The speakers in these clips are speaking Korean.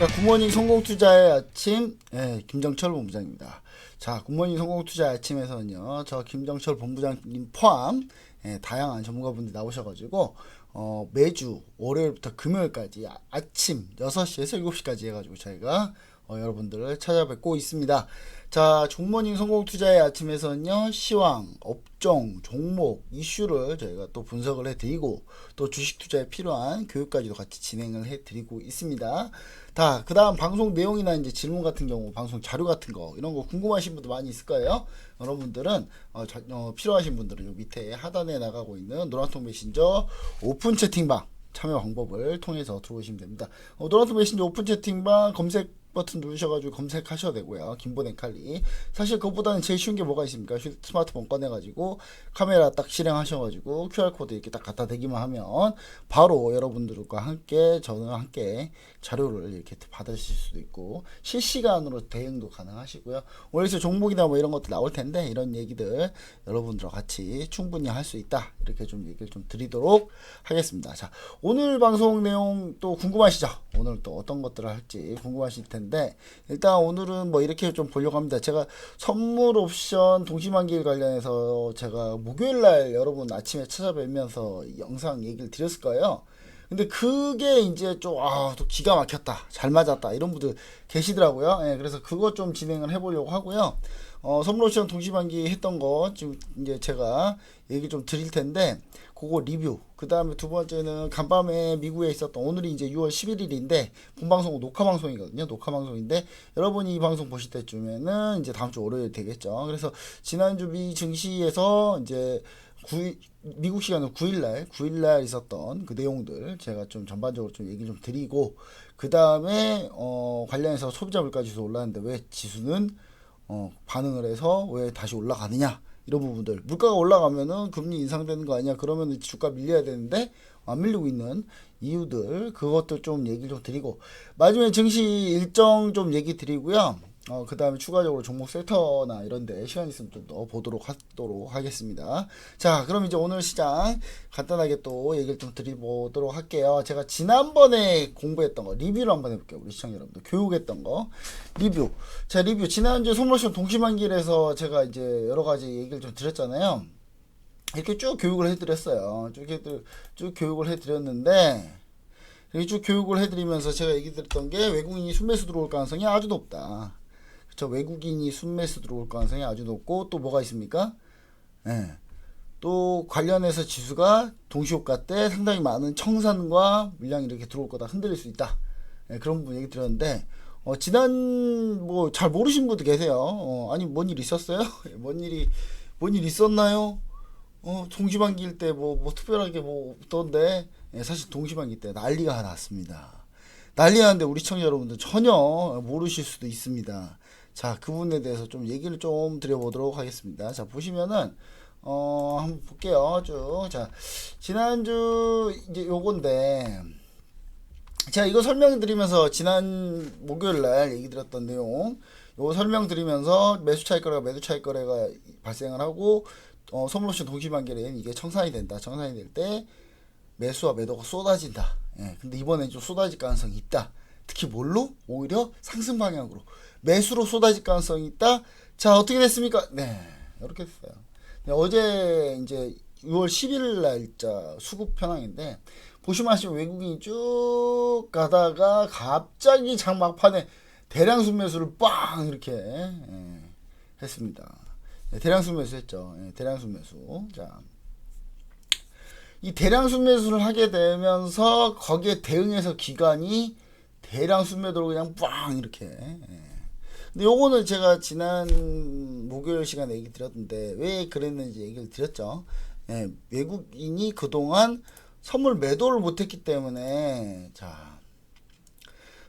자, 굿모닝 성공투자의 아침, 김정철 본부장입니다. 자, 굿모닝 성공투자의 아침에서는요, 저 김정철 본부장님 포함 다양한 전문가분들이 나오셔가지고 매주 월요일부터 금요일까지 아침 6시에서 7시까지 해가지고 저희가 여러분들을 찾아뵙고 있습니다. 자, 굿모닝 성공투자의 아침에서는요, 시황, 업종, 종목, 이슈를 저희가 또 분석을 해드리고 또 주식 투자에 필요한 교육까지도 같이 진행을 해드리고 있습니다. 그 다음 방송 내용이나 이제 질문 같은 경우, 방송 자료 같은 거, 이런 거 궁금하신 분들 많이 있을 거예요. 여러분들은 필요하신 분들은 요 밑에 하단에 나가고 있는 노란통 메신저 오픈 채팅방 참여 방법을 통해서 들어오시면 됩니다. 노란통 메신저 오픈 채팅방 검색 버튼 누르셔가지고 검색하셔도 되고요. 김보냉 칼리. 사실 그것보다는 제일 쉬운 게 뭐가 있습니까? 스마트폰 꺼내가지고 카메라 딱 실행하셔가지고 QR코드 이렇게 딱 갖다 대기만 하면 바로 여러분들과 함께 저는 함께 자료를 이렇게 받으실 수도 있고 실시간으로 대응도 가능하시고요. 오늘서 종목이나 뭐 이런 것도 나올 텐데 이런 얘기들 여러분들과 같이 충분히 할 수 있다. 이렇게 좀 얘기를 좀 드리도록 하겠습니다. 자, 오늘 방송 내용 또 궁금하시죠? 오늘 또 어떤 것들을 할지 궁금하실 텐데 일단 오늘은 뭐 이렇게 좀 보려고 합니다. 제가 선물 옵션 동시만기일 관련해서 제가 목요일날 여러분 아침에 찾아뵈면서 영상 얘기를 드렸을 거예요. 근데 그게 이제 좀 또 기가 막혔다, 잘 맞았다 이런 분들 계시더라고요. 그래서 그거 좀 진행을 해보려고 하고요. 선물 옵션 동시만기 했던 거 지금 이제 제가 얘기 좀 드릴 텐데 그거 리뷰. 그 다음에 두 번째는 간밤에 미국에 있었던 오늘이 이제 6월 11일인데 본방송은 녹화 방송이거든요. 녹화 방송인데 여러분이 이 방송 보실 때쯤에는 이제 다음 주 월요일 되겠죠. 그래서 지난주 미 증시에서 이제 미국 시간으로 9일날 있었던 그 내용들 제가 좀 전반적으로 좀 얘기 좀 드리고 그 다음에 관련해서 소비자 물가지수 올랐는데 왜 지수는 반응을 해서 왜 다시 올라가느냐 이런 부분들. 물가가 올라가면은 금리 인상되는 거 아니야, 그러면 주가 밀려야 되는데 안 밀리고 있는 이유들, 그것도 좀 얘기를 좀 드리고 마지막에 증시 일정 좀 얘기 드리고요. 그 다음에 추가적으로 종목 섹터나 이런데 시간 있으면 좀 더 보도록 하겠습니다. 자, 그럼 이제 오늘 시장 간단하게 또 얘기를 좀 드려보도록 할게요. 제가 지난번에 공부했던 거 리뷰를 한번 해볼게요. 우리 시청자 여러분들 교육했던 거 리뷰. 자, 리뷰 지난주에 선물옵션 동시만기일에서 제가 이제 여러 가지 얘기를 좀 드렸잖아요. 이렇게 쭉 교육을 해드렸어요. 쭉 교육을 해드렸는데 이렇게 쭉 교육을 해드리면서 제가 얘기 드렸던 게 외국인이 순매수 들어올 가능성이 아주 높다. 그쵸? 외국인이 순매수 들어올 가능성이 아주 높고 또 뭐가 있습니까? 또 관련해서 지수가 동시효과 때 상당히 많은 청산과 물량이 이렇게 들어올 거다, 흔들릴 수 있다. 그런 부분 얘기 드렸는데 지난 뭐 잘 모르시는 분도 계세요. 아니 뭔 일 있었어요? 뭔 일 있었나요? 동시반기일 때 뭐 특별하게 뭐 없던데 사실 동시반기 때 난리가 났습니다. 난리가 났는데 우리 시청자 여러분들 전혀 모르실 수도 있습니다. 자, 그 부분에 대해서 좀 얘기를 좀 드려보도록 하겠습니다. 자, 보시면은 한번 볼게요. 쭉. 자, 지난주 이제 요건데 제가 이거 설명드리면서 지난 목요일날 얘기 드렸던 내용 요거 설명드리면서 매수 차익 거래가 발생을 하고 선물옵션 동시만기일에는 이게 청산이 된다. 청산이 될 때 매수와 매도가 쏟아진다. 근데 이번엔 좀 쏟아질 가능성이 있다. 특히 뭘로? 오히려 상승 방향으로 매수로 쏟아질 가능성이 있다. 자, 어떻게 됐습니까? 네, 이렇게 됐어요. 어제 이제 6월 10일 날짜 수급 현황인데 보시면 아시죠? 외국인이 쭉 가다가 갑자기 장막판에 대량 순매수를 빵 이렇게 했습니다. 대량 순매수 했죠. 대량 순매수. 자, 이 대량 순매수를 하게 되면서 거기에 대응해서 기관이 대량 순매도로 그냥 빵 이렇게. 근데 요거는 제가 지난 목요일 시간에 얘기 드렸는데 왜 그랬는지 얘기를 드렸죠. 외국인이 그동안 선물 매도를 못했기 때문에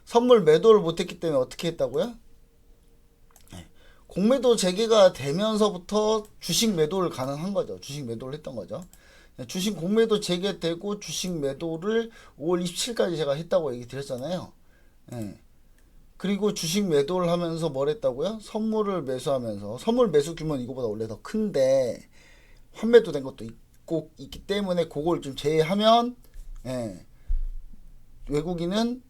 선물 매도를 못했기 때문에 어떻게 했다고요? 공매도 재개가 되면서부터 주식 매도를 가능한 거죠. 주식 매도를 했던 거죠. 주식 공매도 재개되고 주식 매도를 5월 27일까지 제가 했다고 얘기 드렸잖아요. 그리고 주식 매도를 하면서 뭘 했다고요? 선물을 매수하면서, 선물 매수 규모는 이거보다 원래 더 큰데 환매도 된 것도 있기 때문에 그걸 좀 제외하면 외국인은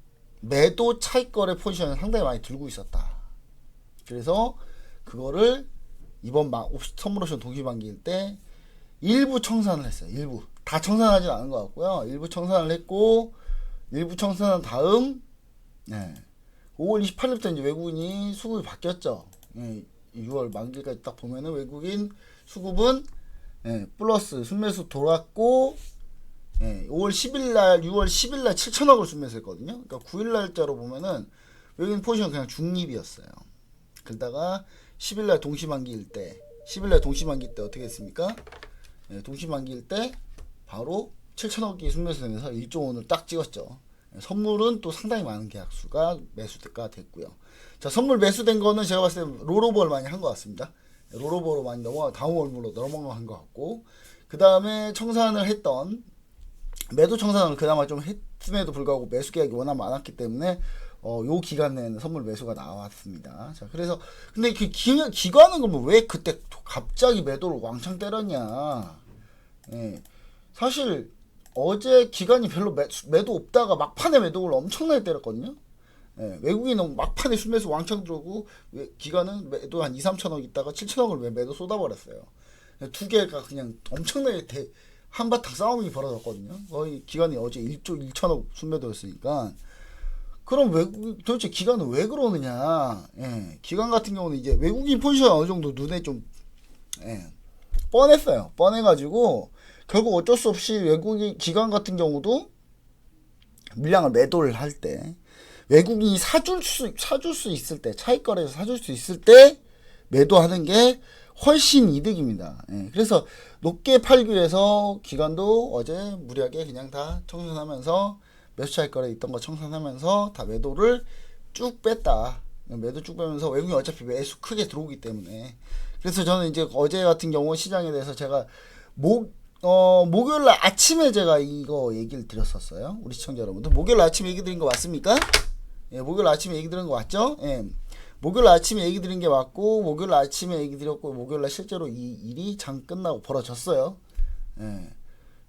매도 차익거래 포지션을 상당히 많이 들고 있었다. 그래서 그거를 이번 선물 옵션 동시반기일 때 일부 청산을 했어요. 일부 다 청산하진 않은 것 같고요. 일부 청산을 했고, 일부 청산한 다음 5월 28일부터 이제 외국인이 수급이 바뀌었죠. 6월 만기까지 딱 보면은 외국인 수급은 플러스 순매수 돌았고, 5월 10일날 6월 10일날 7천억을 순매수했거든요. 그러니까 9일날짜로 보면은 외국인 포지션 그냥 중립이었어요. 그러다가 10일날 동시만기일 때 10일날 동시만기 때 어떻게 했습니까? 동시만기일 때 바로 7천억이 순매수되면서 1조 원을 딱 찍었죠. 선물은 또 상당히 많은 계약수가 매수가 됐고요. 자, 선물 매수된 거는 제가 봤을 때 롤오버를 많이 한 것 같습니다. 롤오버로 많이 다운월물로 넘어간 것 같고, 그 다음에 청산을 했던 매도 청산을 그나마 좀 했음에도 불구하고 매수 계약이 워낙 많았기 때문에 요 기간 내에는 선물 매수가 나왔습니다. 자, 그래서 근데 그 기관은 그러면 왜 그때 갑자기 매도를 왕창 때렸냐? 사실 어제 기관이 별로 매도 없다가 막판에 매도를 엄청나게 때렸거든요. 외국인은 막판에 순매수 왕창 들어오고 기관은 매도 한 2, 3천억 있다가 7천억을 매도 쏟아버렸어요. 두 개가 그냥 엄청나게 한바탕 싸움이 벌어졌거든요. 거의 기관이 어제 1조 1천억 순매도였으니까. 그럼 도대체 기관은 왜 그러느냐? 기관 같은 경우는 이제 외국인 포지션 어느 정도 눈에 좀 뻔했어요. 뻔해가지고 결국 어쩔 수 없이 외국인 기관 같은 경우도 물량을 매도를 할 때 외국인이 사줄 수 있을 때, 차익거래에서 사줄 수 있을 때 매도하는 게 훨씬 이득입니다. 그래서 높게 팔기 위해서 기관도 어제 무리하게 그냥 다 청산하면서 매수 차익거래 있던 거 청산하면서 다 매도를 쭉 뺐다. 매도 쭉 빼면서 외국인 어차피 매수 크게 들어오기 때문에. 그래서 저는 이제 어제 같은 경우 시장에 대해서 제가 목요일날 아침에 제가 이거 얘기를 드렸었어요. 우리 시청자 여러분들 목요일 아침에 얘기 드린 거 맞습니까? 목요일 아침에 얘기 드린 거 맞죠? 목요일 아침에 얘기 드린 게 맞고, 목요일 아침에 얘기 드렸고, 목요일날 실제로 이 일이 장 끝나고 벌어졌어요.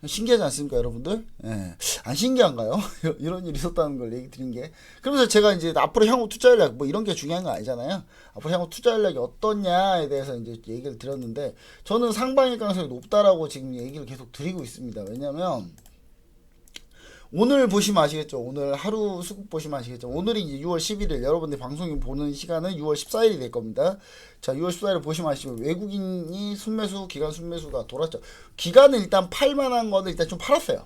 신기하지 않습니까, 여러분들? 안 신기한가요? 이런 일이 있었다는 걸 얘기 드린 게. 그러면서 제가 이제 앞으로 향후 투자 전략, 뭐 이런 게 중요한 거 아니잖아요. 앞으로 향후 투자 전략이 어떻냐에 대해서 이제 얘기를 드렸는데, 저는 상방일 가능성이 높다라고 지금 얘기를 계속 드리고 있습니다. 왜냐면, 오늘 보시면 아시겠죠. 오늘 하루 수급 보시면 아시겠죠. 오늘이 이제 6월 11일, 여러분들 방송이 보는 시간은 6월 14일이 될 겁니다. 자, 6월 14일 보시면 아시죠. 외국인이 순매수, 기관 순매수가 돌았죠. 기관은 일단 팔만한 거는 일단 좀 팔았어요.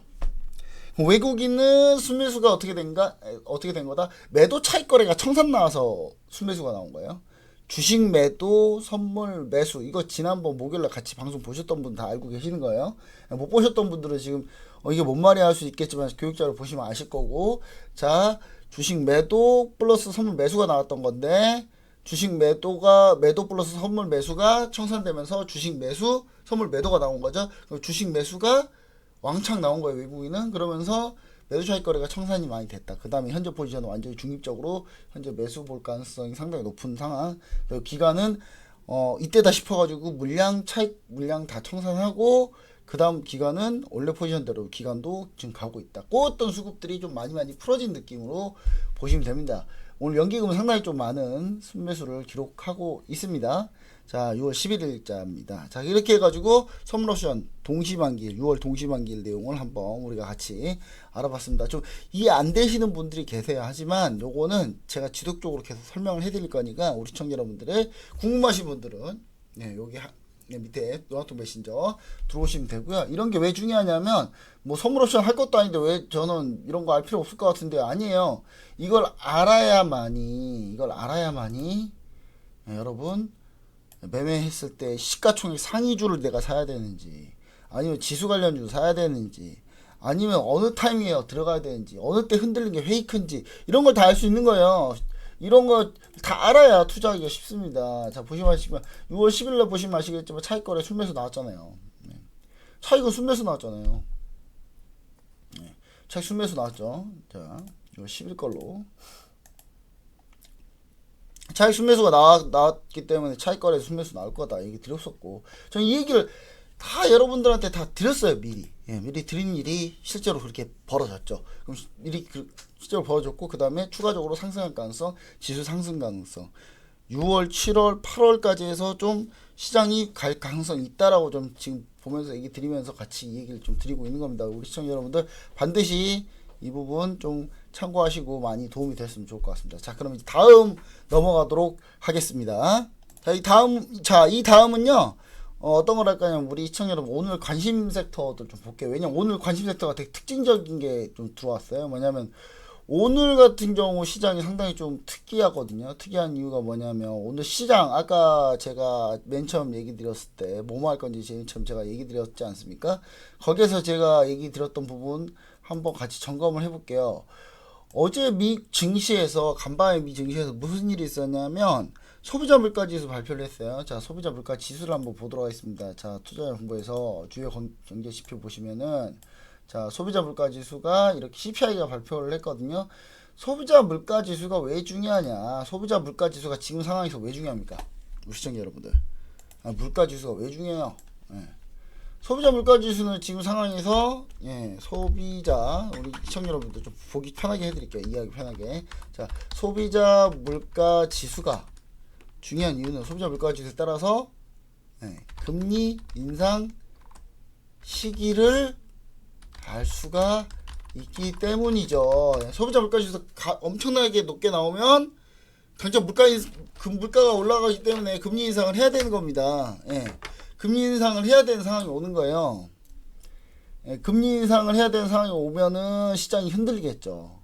외국인은 순매수가 어떻게 된 거다? 매도 차익 거래가 청산 나와서 순매수가 나온 거예요. 주식 매도, 선물 매수, 이거 지난번 목요일날 같이 방송 보셨던 분 다 알고 계시는 거예요. 못 보셨던 분들은 지금 이게 뭔 말이야 할 수 있겠지만 교육자로 보시면 아실 거고. 자, 주식 매도 플러스 선물 매수가 나왔던 건데, 주식 매도 플러스 선물 매수가 청산되면서 주식 매수, 선물 매도가 나온 거죠. 주식 매수가 왕창 나온 거예요, 외국인은. 그러면서 매수 차익 거래가 청산이 많이 됐다. 그 다음에 현재 포지션은 완전히 중립적으로 현재 매수 볼 가능성이 상당히 높은 상황. 그리고 기간은 이때다 싶어가지고 물량 다 청산하고, 그 다음 기간은 원래 포지션대로 기간도 지금 가고 있다. 꼬었던 수급들이 좀 많이 풀어진 느낌으로 보시면 됩니다. 오늘 연기금은 상당히 좀 많은 순매수를 기록하고 있습니다. 자, 6월 11일자입니다. 자, 이렇게 해가지고 선물옵션 동시만기일, 6월 동시만기일 내용을 한번 우리가 같이 알아봤습니다. 좀 이해 안 되시는 분들이 계세요. 하지만 요거는 제가 지속적으로 계속 설명을 해드릴 거니까 우리 시청자 여러분들의 궁금하신 분들은 여기 밑에 노란톡 메신저 들어오시면 되고요. 이런 게 왜 중요하냐면, 뭐 선물옵션 할 것도 아닌데 왜 저는 이런 거 알 필요 없을 것 같은데, 아니에요. 이걸 알아야만이 여러분 매매했을 때 시가총액 상위주를 내가 사야 되는지, 아니면 지수 관련주를 사야 되는지, 아니면 어느 타이밍에 들어가야 되는지, 어느 때 흔들린 게 페이크인지, 이런 걸 다 알 수 있는 거예요. 이런 거 다 알아야 투자하기가 쉽습니다. 자, 보시면 6월 10일날 보시면 아시겠지만 차익거래 순매수 나왔잖아요. 차익은 순매수 나왔잖아요. 차익 순매수 나왔죠. 자, 6월 10일 걸로 차익 순매수가 나왔기 때문에 차익거래 순매수 나올 거다 얘기 드렸었고, 저는 이 얘기를 다 여러분들한테 다 드렸어요, 미리. 예, 미리 드린 일이 실제로 그렇게 벌어졌죠. 그럼 미리 실제로 벌어졌고 그 다음에 추가적으로 상승할 가능성, 지수 상승 가능성. 6월, 7월, 8월까지 해서 좀 시장이 갈 가능성이 있다라고 좀 지금 보면서 얘기 드리면서 같이 얘기를 좀 드리고 있는 겁니다. 우리 시청자 여러분들 반드시 이 부분 좀 참고하시고 많이 도움이 됐으면 좋을 것 같습니다. 자, 그럼 이제 다음 넘어가도록 하겠습니다. 이 다음은요. 어떤 걸 할까요? 우리 시청자 여러분 오늘 관심 섹터들 좀 볼게요. 왜냐면 오늘 관심 섹터가 되게 특징적인 게 좀 들어왔어요. 뭐냐면 오늘 같은 경우 시장이 상당히 좀 특이하거든요. 특이한 이유가 뭐냐면 오늘 시장 아까 제가 맨 처음 얘기 드렸을 때 뭐뭐 할 건지 제일 처음 제가 얘기 드렸지 않습니까? 거기에서 제가 얘기 드렸던 부분 한번 같이 점검을 해볼게요. 어제 미 증시에서 간밤에 미 증시에서 무슨 일이 있었냐면 소비자 물가 지수 발표를 했어요. 자, 소비자 물가 지수를 한번 보도록 하겠습니다. 자, 투자정보에서 주요 경제 지표 보시면은 자, 소비자 물가 지수가 이렇게 CPI가 발표를 했거든요. 소비자 물가 지수가 왜 중요하냐? 소비자 물가 지수가 지금 상황에서 왜 중요합니까? 우리 시청자 여러분들. 물가 지수가 왜 중요해요? 예. 소비자 물가 지수는 지금 상황에서 소비자 우리 시청자 여러분들 좀 보기 편하게 해드릴게요. 이해하기 편하게. 자, 소비자 물가 지수가 중요한 이유는 소비자 물가 지수에 따라서 금리 인상 시기를 알 수가 있기 때문이죠. 소비자 물가 지수 엄청나게 높게 나오면 당장 물가가 올라가기 때문에 금리 인상을 해야 되는 겁니다. 금리 인상을 해야 되는 상황이 오는 거예요. 금리 인상을 해야 되는 상황이 오면은 시장이 흔들리겠죠.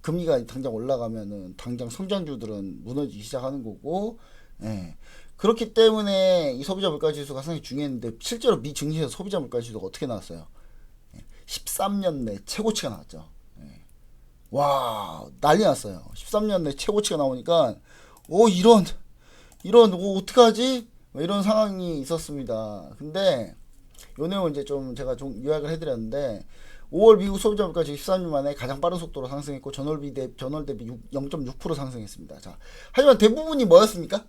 금리가 당장 올라가면은 당장 성장주들은 무너지기 시작하는 거고, 그렇기 때문에 이 소비자 물가 지수가 상당히 중요했는데 실제로 미 증시에서 소비자 물가 지수가 어떻게 나왔어요? 13년 내 최고치가 나왔죠. 와, 난리 났어요. 13년 내 최고치가 나오니까 이런 어떡하지? 이런 상황이 있었습니다. 근데 요 내용 이제 좀 제가 좀 요약을 해드렸는데 5월 미국 소비자 물가 지수 13년 만에 가장 빠른 속도로 상승했고 전월 대비 0.6% 상승했습니다. 자, 하지만 대부분이 뭐였습니까?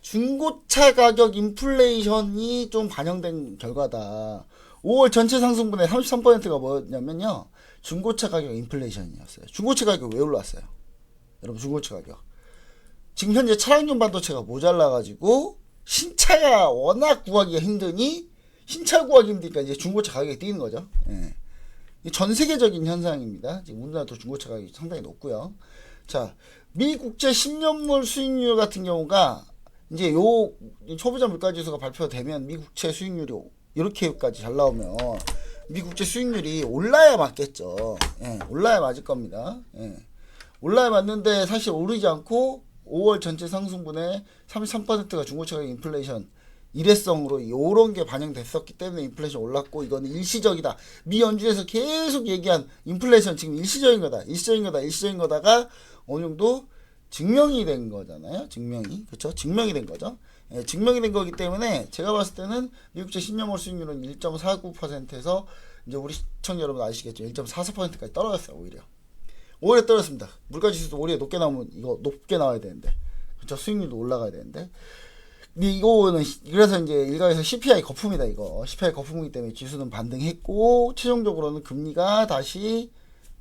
중고차 가격 인플레이션이 좀 반영된 결과다. 5월 전체 상승분의 33%가 뭐였냐면요. 중고차 가격 인플레이션이었어요. 중고차 가격 왜 올랐어요? 여러분 중고차 가격. 지금 현재 차량용 반도체가 모자라가지고 신차가 워낙 구하기가 힘드니 신차 구하기 힘드니까 이제 중고차 가격이 뛰는 거죠. 전 세계적인 현상입니다. 지금 우리나라도 중고차 가격이 상당히 높고요. 자, 미 국제 10년물 수익률 같은 경우가 이제 요 소비자 물가 지수가 발표되면 미 국채 수익률이 이렇게까지 잘 나오면 미 국채 수익률이 올라야 맞겠죠. 올라야 맞을 겁니다. 올라야 맞는데 사실 오르지 않고 5월 전체 상승분의 33%가 중고차 가격 인플레이션 일회성으로 이런 게 반영됐었기 때문에 인플레이션 올랐고 이거는 일시적이다. 미 연준에서 계속 얘기한 인플레이션 지금 일시적인 거다가 어느 정도 증명이 된 거잖아요. 그렇죠? 증명이 된 거죠. 증명이 된 거기 때문에 제가 봤을 때는 미국제 10년물 수익률은 1.49%에서 이제 우리 시청자 여러분 아시겠죠? 1.44%까지 떨어졌어요. 오히려 떨어졌습니다. 물가 지수도 오히려 높게 나오면 이거 높게 나와야 되는데, 그렇죠? 수익률도 올라가야 되는데. 근데 이거는 그래서 이제 일각에서 CPI 거품이다 이거. CPI 거품이기 때문에 지수는 반등했고 최종적으로는 금리가 다시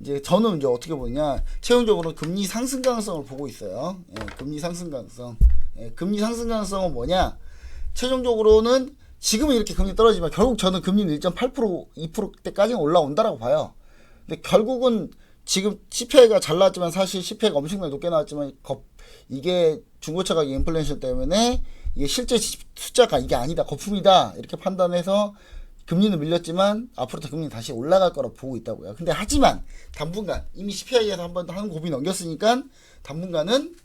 이제 저는 이제 어떻게 보냐, 최종적으로 금리 상승 가능성을 보고 있어요. 금리 상승 가능성. 금리 상승 가능성은 뭐냐? 최종적으로는 지금은 이렇게 금리 떨어지지만 결국 저는 금리는 1.8% 2%대까지는 올라온다라고 봐요. 근데 결국은 지금 CPI가 잘 나왔지만 사실 CPI가 엄청나게 높게 나왔지만 이게 중고차 가격 인플레이션 때문에 이게 실제 숫자가 이게 아니다, 거품이다 이렇게 판단해서 금리는 밀렸지만 앞으로 금리는 다시 올라갈 거라고 보고 있다고요. 근데 하지만 당분간 이미 CPI에서 한 고비 넘겼으니까 당분간은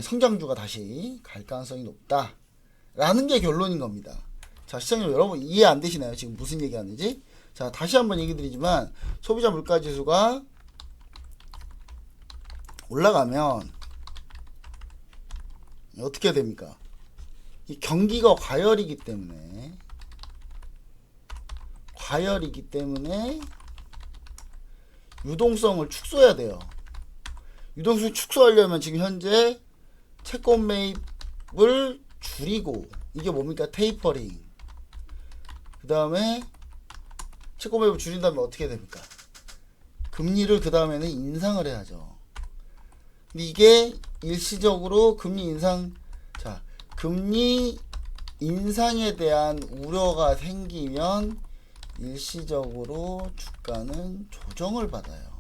성장주가 다시 갈 가능성이 높다 라는 게 결론인 겁니다. 자, 시청자 여러분 이해 안 되시나요? 지금 무슨 얘기 하는지? 자, 다시 한번 얘기 드리지만 소비자 물가 지수가 올라가면 어떻게 됩니까? 이 경기가 과열이기 때문에 유동성을 축소해야 돼요. 유동성 축소하려면 지금 현재 채권 매입을 줄이고, 이게 뭡니까? 테이퍼링. 그 다음에 채권 매입을 줄인다면 어떻게 됩니까? 금리를 그 다음에는 인상을 해야죠. 근데 이게 일시적으로 금리 인상, 자, 금리 인상에 대한 우려가 생기면 일시적으로 주가는 조정을 받아요.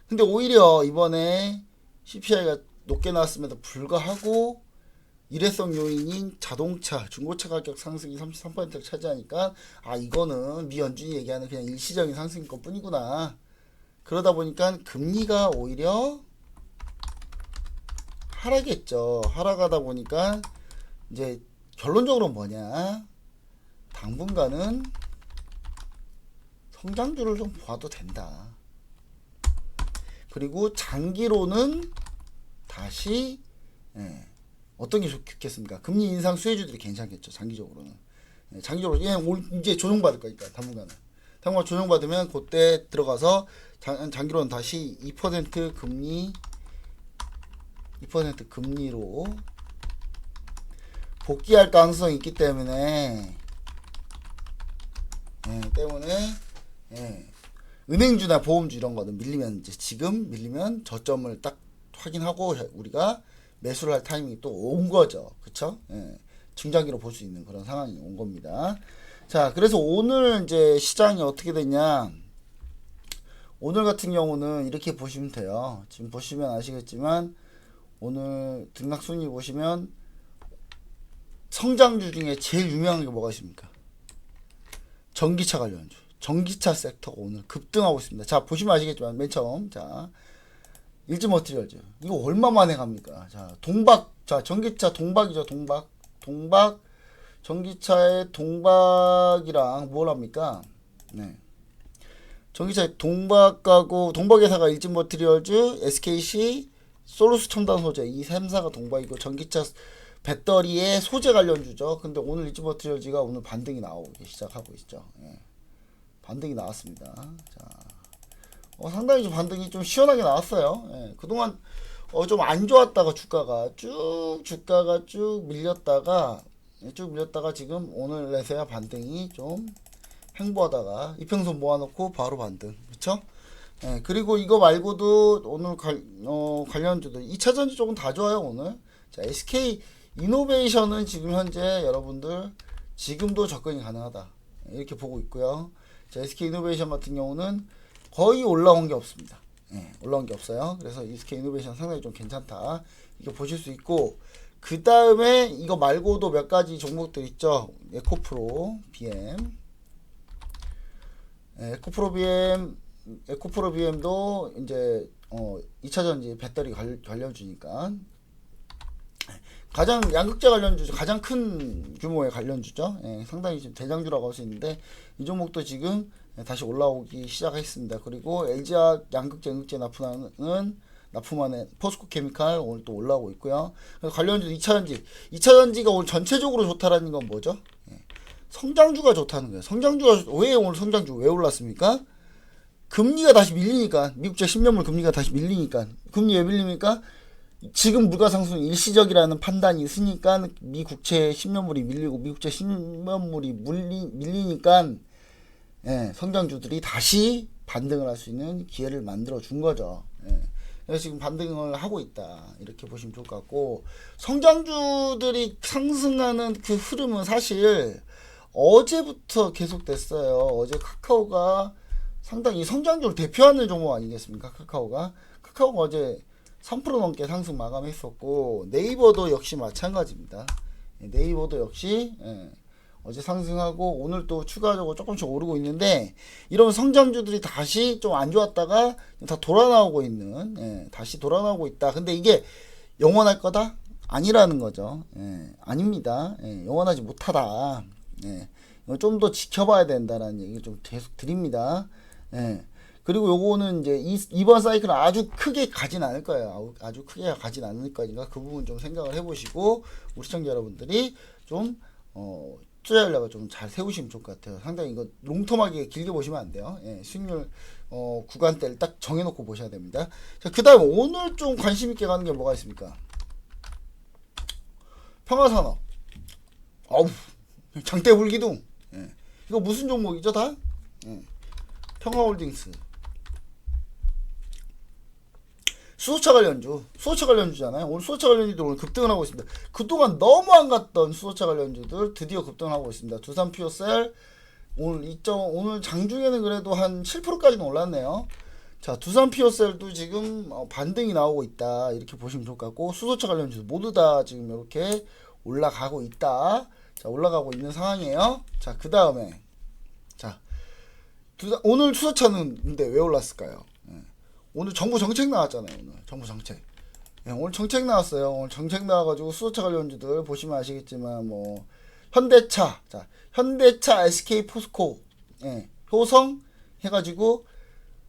근데 오히려 이번에 CPI가 높게 나왔음에도 불구하고 일회성 요인인 자동차, 중고차 가격 상승이 33%를 차지하니까 아 이거는 미 연준이 얘기하는 그냥 일시적인 상승인 것 뿐이구나. 그러다 보니까 금리가 오히려 하락했죠. 하락하다 보니까 이제 결론적으로 뭐냐, 당분간은 성장주를 좀 봐도 된다. 그리고 장기로는 다시 어떤 게 좋겠습니까? 금리 인상 수혜주들이 괜찮겠죠. 장기적으로는. 장기적으로 이제 조정받을 거니까 당분간 조정받으면 그때 들어가서 장기로는 다시 2% 금리 2% 금리로 복귀할 가능성이 있기 때문에 은행주나 보험주 이런 거는 밀리면 이제 지금 밀리면 저점을 딱 확인하고 우리가 매수를 할 타이밍이 또 온 거죠. 그쵸? 중장기로 볼 수 있는 그런 상황이 온 겁니다. 자, 그래서 오늘 이제 시장이 어떻게 됐냐. 오늘 같은 경우는 이렇게 보시면 돼요. 지금 보시면 아시겠지만 오늘 등락순위 보시면 성장주 중에 제일 유명한 게 뭐가 있습니까? 전기차 관련주. 전기차 섹터가 오늘 급등하고 있습니다. 자, 보시면 아시겠지만 맨 처음 자 일즈머티리얼즈 이거 얼마 만에 갑니까? 자, 동박, 자 전기차 동박이죠. 동박 전기차의 동박이랑 뭘 합니까? 네, 전기차의 동박하고 동박회사가 일즈머티리얼즈, SKC, 솔루스 첨단 소재 이 3사가 동박이고 전기차 배터리의 소재 관련주죠. 근데 오늘 일즈머티리얼즈가 오늘 반등이 나오기 시작하고 있죠. 반등이 나왔습니다. 자, 상당히 좀 반등이 좀 시원하게 나왔어요. 그동안 좀 안 좋았다가 주가가 쭉 밀렸다가 지금 오늘에서야 반등이 좀 횡보하다가 이평선 모아놓고 바로 반등. 그쵸? 그리고 이거 말고도 오늘 관련주도 2차전지 쪽은 다 좋아요. 오늘. 자, SK 이노베이션은 지금 현재 여러분들 지금도 접근이 가능하다 이렇게 보고 있고요. 자, SK 이노베이션 같은 경우는 거의 올라온 게 없습니다. 올라온 게 없어요. 그래서 SK 이노베이션 상당히 좀 괜찮다 이거 보실 수 있고, 그 다음에 이거 말고도 몇 가지 종목들 있죠. 에코프로 BM, 에코프로 BM도 이제 2차전지 배터리 관련주니까 가장 양극재 관련주, 가장 큰 규모의 관련주죠. 상당히 지금 대장주라고 할 수 있는데 이 종목도 지금 다시 올라오기 시작했습니다. 그리고 LG화학 양극재, 응극재 납품하는 포스코 케미칼 오늘 또 올라오고 있고요. 그래서 관련주 2차전지가 오늘 전체적으로 좋다라는 건 뭐죠? 성장주가 좋다는 거예요. 성장주가 왜 오늘 성장주 왜 올랐습니까? 금리가 다시 밀리니까, 미국제 10년물 금리가 다시 밀리니까. 금리 왜 밀립니까? 지금 물가 상승 일시적이라는 판단이 있으니까 미 국채 10년물이 밀리고 미국채 10년물이 밀리니까 성장주들이 다시 반등을 할 수 있는 기회를 만들어 준 거죠. 그래서 지금 반등을 하고 있다 이렇게 보시면 좋을 것 같고, 성장주들이 상승하는 그 흐름은 사실 어제부터 계속됐어요. 어제 카카오가 상당히 성장주를 대표하는 종목 아니겠습니까? 카카오가 어제 3% 넘게 상승 마감했었고, 네이버도 역시 마찬가지입니다. 네이버도 역시 어제 상승하고 오늘 또 추가적으로 조금씩 오르고 있는데, 이런 성장주들이 다시 좀 안 좋았다가 다 돌아 나오고 있는, 다시 돌아 나오고 있다. 근데 이게 영원할 거다? 아니라는 거죠. 아닙니다. 영원하지 못하다. 좀 더 지켜봐야 된다라는 얘기 좀 계속 드립니다. 그리고 요거는 이제 이번 사이클은 아주 크게 가진 않을 거예요. 아주 크게 가진 않을 거니까 그 부분 좀 생각을 해보시고 우리 시청자 여러분들이 좀 투자 전략을 좀 잘 세우시면 좋을 것 같아요. 상당히 이거 롱텀하게 길게 보시면 안 돼요. 수익률 구간대를 딱 정해놓고 보셔야 됩니다. 자, 그 다음 오늘 좀 관심 있게 가는 게 뭐가 있습니까? 평화산업. 장대불기둥. 이거 무슨 종목이죠 다? 평화홀딩스. 수소차 관련주잖아요. 오늘 수소차 관련주들 오늘 급등을 하고 있습니다. 그동안 너무 안 갔던 수소차 관련주들 드디어 급등을 하고 있습니다. 두산 퓨어셀 오늘 장중에는 그래도 한 7%까지는 올랐네요. 자, 두산 퓨어셀도 지금 반등이 나오고 있다 이렇게 보시면 좋을 것 같고, 수소차 관련주 모두 다 지금 이렇게 올라가고 있다. 자, 올라가고 있는 상황이에요. 자, 그 다음에 자, 오늘 수소차는 근데 왜 올랐을까요? 오늘 정부 정책 나왔잖아요. 오늘 정부 정책. 오늘 정책 나왔어요. 오늘 정책 나와가지고 수소차 관련주들 보시면 아시겠지만 뭐 현대차, 자, 현대차, SK 포스코, 효성 해가지고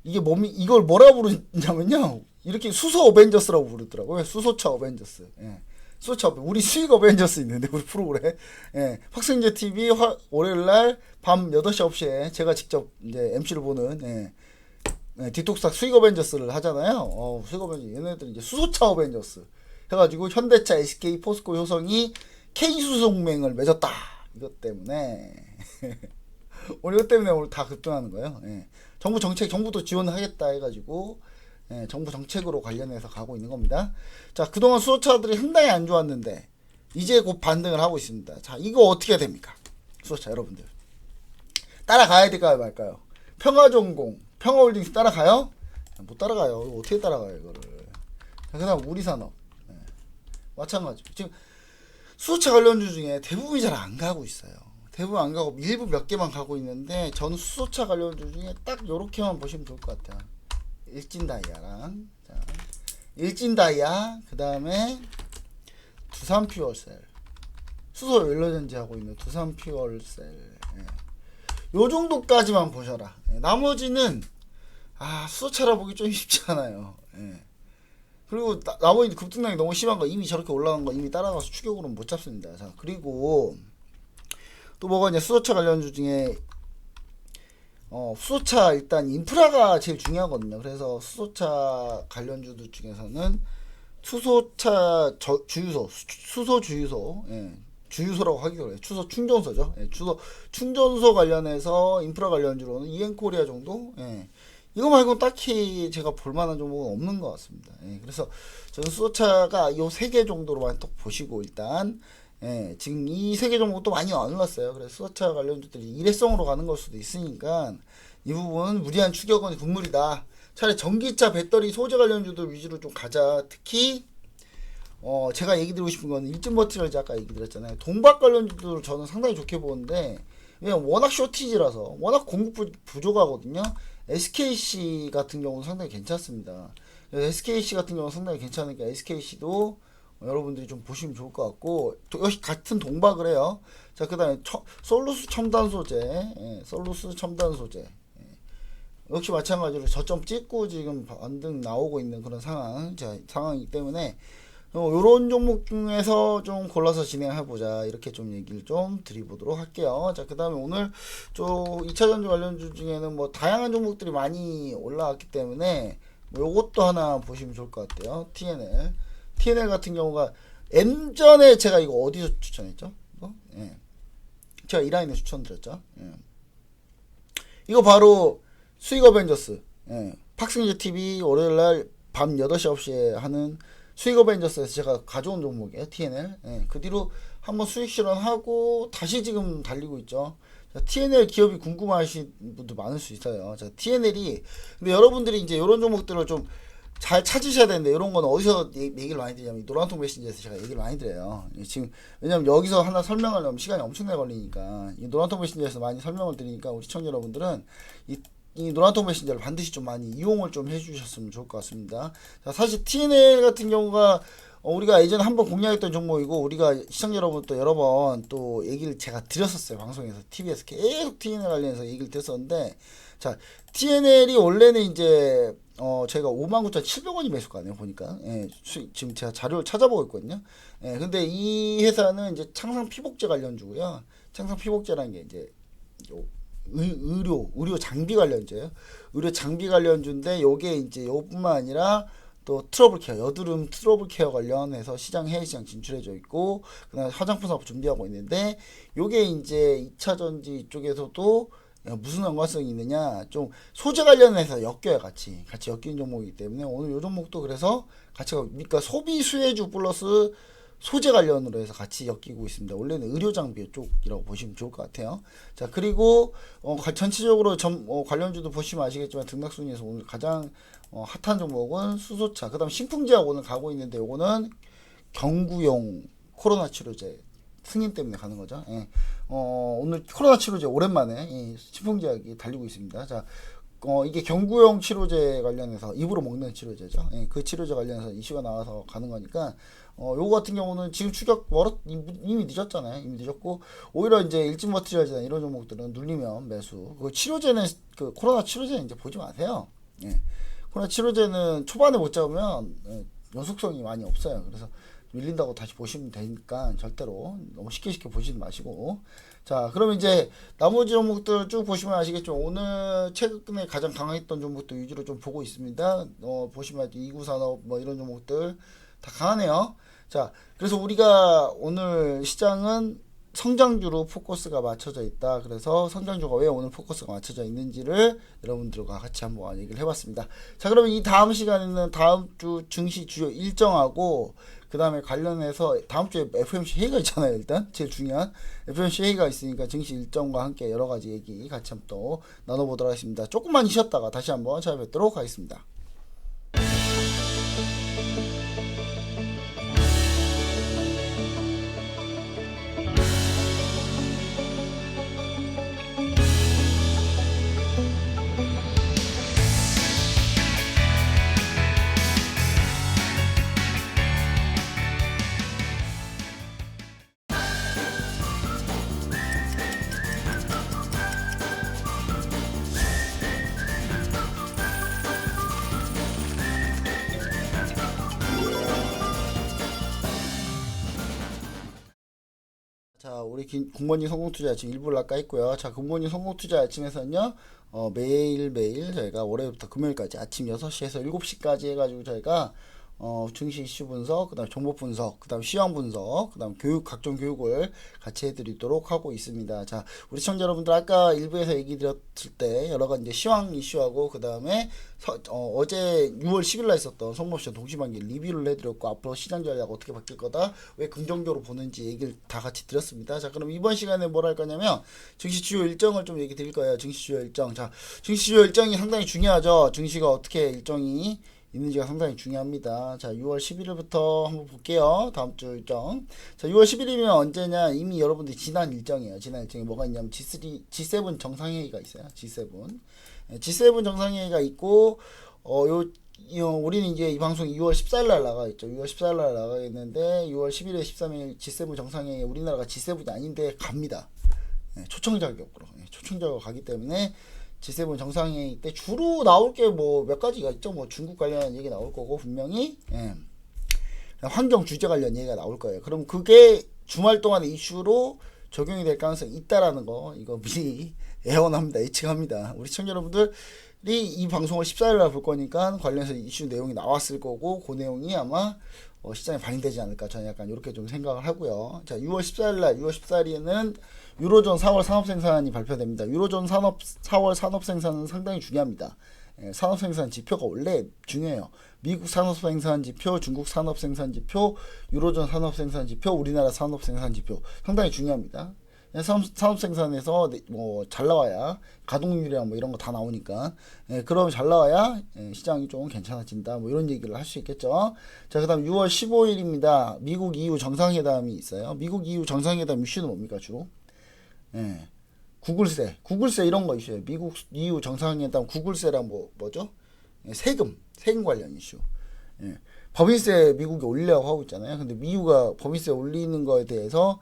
이게 이걸 뭐라 부르냐면요, 이렇게 수소 어벤져스라고 부르더라고요. 수소차 어벤져스. 수소차 우리 수익 어벤져스 있는데 우리 프로그램. 학생제 TV 월요일날 밤 8시 9시에 제가 직접 이제 MC를 보는 디톡스 수익 어벤져스를 하잖아요. 수익 어벤져스 얘네들 이제 수소차 어벤져스 해가지고 현대차, SK 포스코, 효성이 K수소 동맹을 맺었다. 이것 때문에 오늘 이것 때문에 오늘 다 급등하는 거예요. 정부 정책, 정부도 지원하겠다 해가지고 정부 정책으로 관련해서 가고 있는 겁니다. 자, 그동안 수소차들이 상당히 안 좋았는데 이제 곧 반등을 하고 있습니다. 자, 이거 어떻게 됩니까? 수소차 여러분들 따라가야 될까요 말까요? 평화전공, 평화홀딩스 따라가요? 못 따라가요. 어떻게 따라가요 이거를? 그 다음 우리산업 마찬가지. 지금 수소차 관련주 중에 대부분이 잘 안 가고 있어요. 대부분 안 가고 일부 몇 개만 가고 있는데, 저는 수소차 관련주 중에 딱 요렇게만 보시면 좋을 것 같아요. 일진다이아랑, 자, 일진다이아, 그 다음에 두산퓨얼셀, 수소 연료전지 하고 있는 두산퓨얼셀. 요 정도까지만 보셔라. 나머지는 수소차라 보기 좀 쉽지 않아요. 그리고 나머지 급등량이 너무 심한 거, 이미 저렇게 올라간 거 이미 따라가서 추격으로는 못 잡습니다. 자, 그리고 또 뭐가 있냐, 수소차 관련주 중에 수소차 일단 인프라가 제일 중요하거든요. 그래서 수소차 관련주들 중에서는 수소차 주유소, 수소 주유소, 주유소라고 하기로 해요. 수소 충전소죠. 수소 충전소 관련해서 인프라 관련주로는 이엔코리아 정도. 이거 말고 딱히 제가 볼만한 종목은 없는 것 같습니다. 그래서 저는 수소차가 요 3개 정도로만 또 보시고 일단 지금 이 3개 종목도 많이 안 올랐어요. 그래서 수소차 관련주들이 일회성으로 가는 걸 수도 있으니까 이 부분은 무리한 추격은 금물이다. 차라리 전기차, 배터리, 소재 관련주들 위주로 좀 가자. 특히 제가 얘기 드리고 싶은 건 일진버티럴즈 아까 얘기 드렸잖아요. 동박 관련주들 저는 상당히 좋게 보는데, 왜냐면 워낙 쇼티지라서 워낙 공급 부족하거든요. SKC 같은 경우는 상당히 괜찮습니다. SKC 같은 경우는 상당히 괜찮으니까 SKC도 여러분들이 좀 보시면 좋을 것 같고, 역시 같은 동박을 해요. 자, 그 다음에 솔루스 첨단 소재, 솔루스 첨단 소재, 역시 마찬가지로 저점 찍고 지금 반등 나오고 있는 그런 상황이기 때문에 요런 종목 중에서 좀 골라서 진행해보자, 이렇게 좀 얘기를 좀 드려보도록 할게요. 자, 그 다음에 오늘 2차전지 관련주 중에는 뭐 다양한 종목들이 많이 올라왔기 때문에 뭐 요것도 하나 보시면 좋을 것 같아요. TNL 같은 경우가 M전에 제가 이거 어디서 추천했죠? 제가 이 라인에 추천드렸죠. 이거 바로 수익 어벤져스, 팍승제 TV 월요일날 밤 8시 9시에 하는 수익 어벤져스에서 제가 가져온 종목이에요. TNL. 그 뒤로 한번 수익 실현하고 다시 지금 달리고 있죠. 자, TNL 기업이 궁금하신 분도 많을 수 있어요. 자, TNL이 근데 여러분들이 이제 이런 종목들을 좀 잘 찾으셔야 되는데, 이런 건 어디서 얘기를 많이 드리냐면 노란통 메신저에서 제가 얘기를 많이 드려요. 지금 왜냐면 여기서 하나 설명하려면 시간이 엄청나게 걸리니까 이 노란통 메신저에서 많이 설명을 드리니까 우리 시청자 여러분들은 이 노란통 메신저를 반드시 좀 많이 이용을 좀 해주셨으면 좋을 것 같습니다. 자, 사실 TNL 같은 경우가 우리가 예전에 한번 공략했던 종목이고, 우리가 시청자 여러분 또 여러 번 또 얘기를 제가 드렸었어요. 방송에서 TV에서 계속 TNL 관련해서 얘기를 드렸었는데, 자, TNL이 원래는 이제 제가 59,700원이 매수가네요 보니까. 지금 제가 자료를 찾아보고 있거든요. 근데 이 회사는 이제 창상 피복제 관련주고요. 창상 피복제라는 게 이제 의료 장비 관련주예요. 의료 장비 관련주인데 요게 이제 요뿐만 아니라 또 트러블 케어, 여드름 트러블 케어 관련해서 해외 시장 진출해져 있고, 그다음에 화장품 사업 준비하고 있는데, 요게 이제 2차 전지 쪽에서도 무슨 연관성이 있느냐, 좀 소재 관련해서 엮여요. 같이 엮이는 종목이기 때문에 오늘 요 종목도 그래서 그러니까 소비 수혜주 플러스 소재 관련으로 해서 같이 엮이고 있습니다. 원래는 의료 장비 쪽이라고 보시면 좋을 것 같아요. 자, 그리고 전체적으로 관련주도 보시면 아시겠지만 등락순위에서 오늘 가장 핫한 종목은 수소차, 그다음 신풍제약 오늘 가고 있는데, 요거는 경구용 코로나 치료제 승인 때문에 가는 거죠. 예. 오늘 코로나 치료제 오랜만에 이 신풍제약이 달리고 있습니다. 자, 이게 경구용 치료제 관련해서 입으로 먹는 치료제죠. 예, 그 치료제 관련해서 이슈가 나와서 가는 거니까, 요거 같은 경우는 지금 추격 이미 늦었잖아요. 이미 늦었고, 오히려 이제 일진버티럴이나 이런 종목들은 눌리면 매수. 그 치료제는, 그 코로나 치료제는 이제 보지 마세요. 예. 코로나 치료제는 초반에 못 잡으면 연속성이 많이 없어요. 그래서 밀린다고 다시 보시면 되니까 절대로 너무 쉽게 보시지 마시고. 자, 그럼 이제 나머지 종목들 쭉 보시면 아시겠죠. 오늘 최근에 가장 강했던 종목들 위주로 좀 보고 있습니다. 보시면 이구산업 뭐 이런 종목들 다 강하네요. 자, 그래서 우리가 오늘 시장은 성장주로 포커스가 맞춰져 있다. 그래서 성장주가 왜 오늘 포커스가 맞춰져 있는지를 여러분들과 같이 한번 얘기를 해봤습니다. 자, 그러면 이 다음 시간에는 다음 주 증시 주요 일정하고, 그 다음에 관련해서 다음 주에 FOMC 회의가 있잖아요. 일단 제일 중요한 FOMC 회의가 있으니까 증시 일정과 함께 여러 가지 얘기 같이 한번 또 나눠보도록 하겠습니다. 조금만 쉬었다가 다시 한번 찾아뵙도록 하겠습니다. 자, 우리 굿모닝 성공투자 지금 일부 나가 있고요. 자, 굿모닝 성공투자 아침에서는요, 매일매일 저희가 월요일부터 금요일까지 아침 6시에서 7시까지 해가지고 저희가 증시 이슈 분석, 그 다음 정보 분석, 그 다음 시황 분석, 그 다음 각종 교육을 같이 해드리도록 하고 있습니다. 자, 우리 시청자 여러분들 아까 일부에서 얘기 드렸을 때 여러 가지 이제 시황 이슈하고, 그 다음에 어제 6월 10일 날 있었던 성모옵션 동시반기 리뷰를 해드렸고, 앞으로 시장 전략 어떻게 바뀔 거다, 왜 긍정적으로 보는지 얘기를 다 같이 드렸습니다. 자, 그럼 이번 시간에 뭘 할 거냐면 증시 주요 일정을 좀 얘기 드릴 거예요. 증시 주요 일정. 자, 증시 주요 일정이 상당히 중요하죠. 증시가 어떻게 일정이 있는지가 상당히 중요합니다. 자, 6월 11일부터 한번 볼게요. 다음 주 일정. 자, 6월 10일이면 언제냐? 이미 여러분들이 지난 일정이에요. 지난 일정이 뭐가 있냐면 G7 정상회의가 있어요. G7 정상회의가 있고, 우리는 이제 이 방송 6월 14일 날 나가겠죠. 6월 14일 날 나가겠는데, 6월 11일, 13일 G7 정상회의, 우리나라가 G7이 아닌데 갑니다. 초청 자격으로. 초청 자격으로 가기 때문에 G7 정상회의 때 주로 나올 게 뭐 몇 가지가 있죠. 뭐 중국 관련한 얘기 나올 거고, 분명히 환경 규제 관련 얘기가 나올 거예요. 그럼 그게 주말 동안의 이슈로 적용이 될 가능성이 있다라는 거, 이거 미리 예언합니다. 예측합니다. 우리 시청자 여러분들이 이 방송을 14일 날 볼 거니까 관련해서 이슈 내용이 나왔을 거고, 그 내용이 아마 시장에 반영되지 않을까, 저는 약간 이렇게 좀 생각을 하고요. 자, 6월 14일에는 유로존 4월 산업생산이 발표됩니다. 유로존 4월 산업생산은 상당히 중요합니다. 산업생산 지표가 원래 중요해요. 미국 산업생산 지표, 중국 산업생산 지표, 유로존 산업생산 지표, 우리나라 산업생산 지표 상당히 중요합니다. 산업생산에서 뭐 잘 나와야 가동률이랑 뭐 이런 거 다 나오니까, 그럼 잘 나와야 시장이 좀 괜찮아진다, 뭐 이런 얘기를 할 수 있겠죠. 자, 그다음 6월 15일입니다. 미국 EU 정상회담이 있어요. 미국 EU 정상회담 이슈는 뭡니까 주로? 구글세 이런 거 이슈예요. 미국 EU 정상회담 구글세랑 뭐죠? 세금 관련 이슈. 법인세 미국이 올리려고 하고 있잖아요. 근데 미국가 법인세 올리는 거에 대해서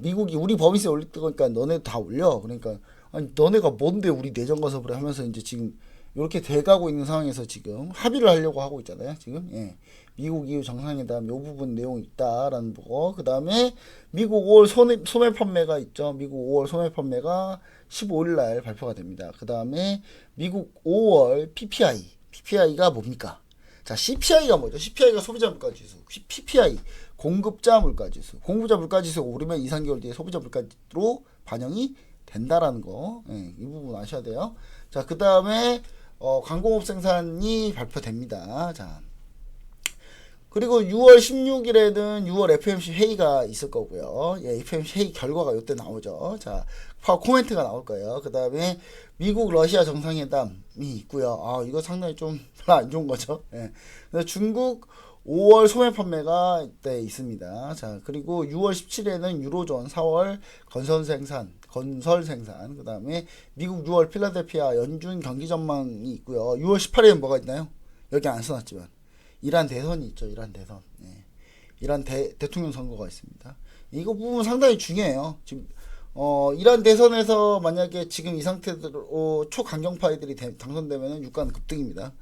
미국이 우리 법인세 올릴 거니까 너네 다 올려. 그러니까 아니 너네가 뭔데 우리 내정 간섭을 하면서 이제 지금 이렇게 돼가고 있는 상황에서 지금 합의를 하려고 하고 있잖아요. 지금 미국 EU 정상회담 요 부분 내용이 있다라는 거. 그 다음에 미국 5월 소매 판매가 있죠. 미국 5월 소매 판매가 15일 날 발표가 됩니다. 그 다음에 미국 5월 PPI가 뭡니까? 자, CPI가 뭐죠? CPI가 소비자 물가지수, PPI 공급자 물가지수. 공급자 물가지수가 오르면 2, 3개월 뒤에 소비자 물가로 반영이 된다라는 거. 예, 이 부분 아셔야 돼요. 자, 그 다음에 광공업 생산이 발표됩니다. 자, 그리고 6월 16일에는 6월 FOMC 회의가 있을 거고요. 예, FOMC 회의 결과가 이때 나오죠. 자, 코멘트가 나올 거예요. 그 다음에 미국 러시아 정상회담이 있고요. 아, 이거 상당히 좀 별로 안 좋은 거죠. 예. 그래서 중국 5월 소매 판매가 이때 있습니다. 자, 그리고 6월 17일에는 유로존, 4월 건설 생산, 그 다음에 미국 6월 필라델피아 연준 경기 전망이 있고요. 6월 18일에는 뭐가 있나요? 여기 안 써놨지만 이란 대선이 있죠. 이란 대선. 예. 이란 대통령 선거가 있습니다. 이거 부분 상당히 중요해요. 지금 이란 대선에서 만약에 지금 이 상태로 초강경파이들이 당선되면 유가는 급등입니다.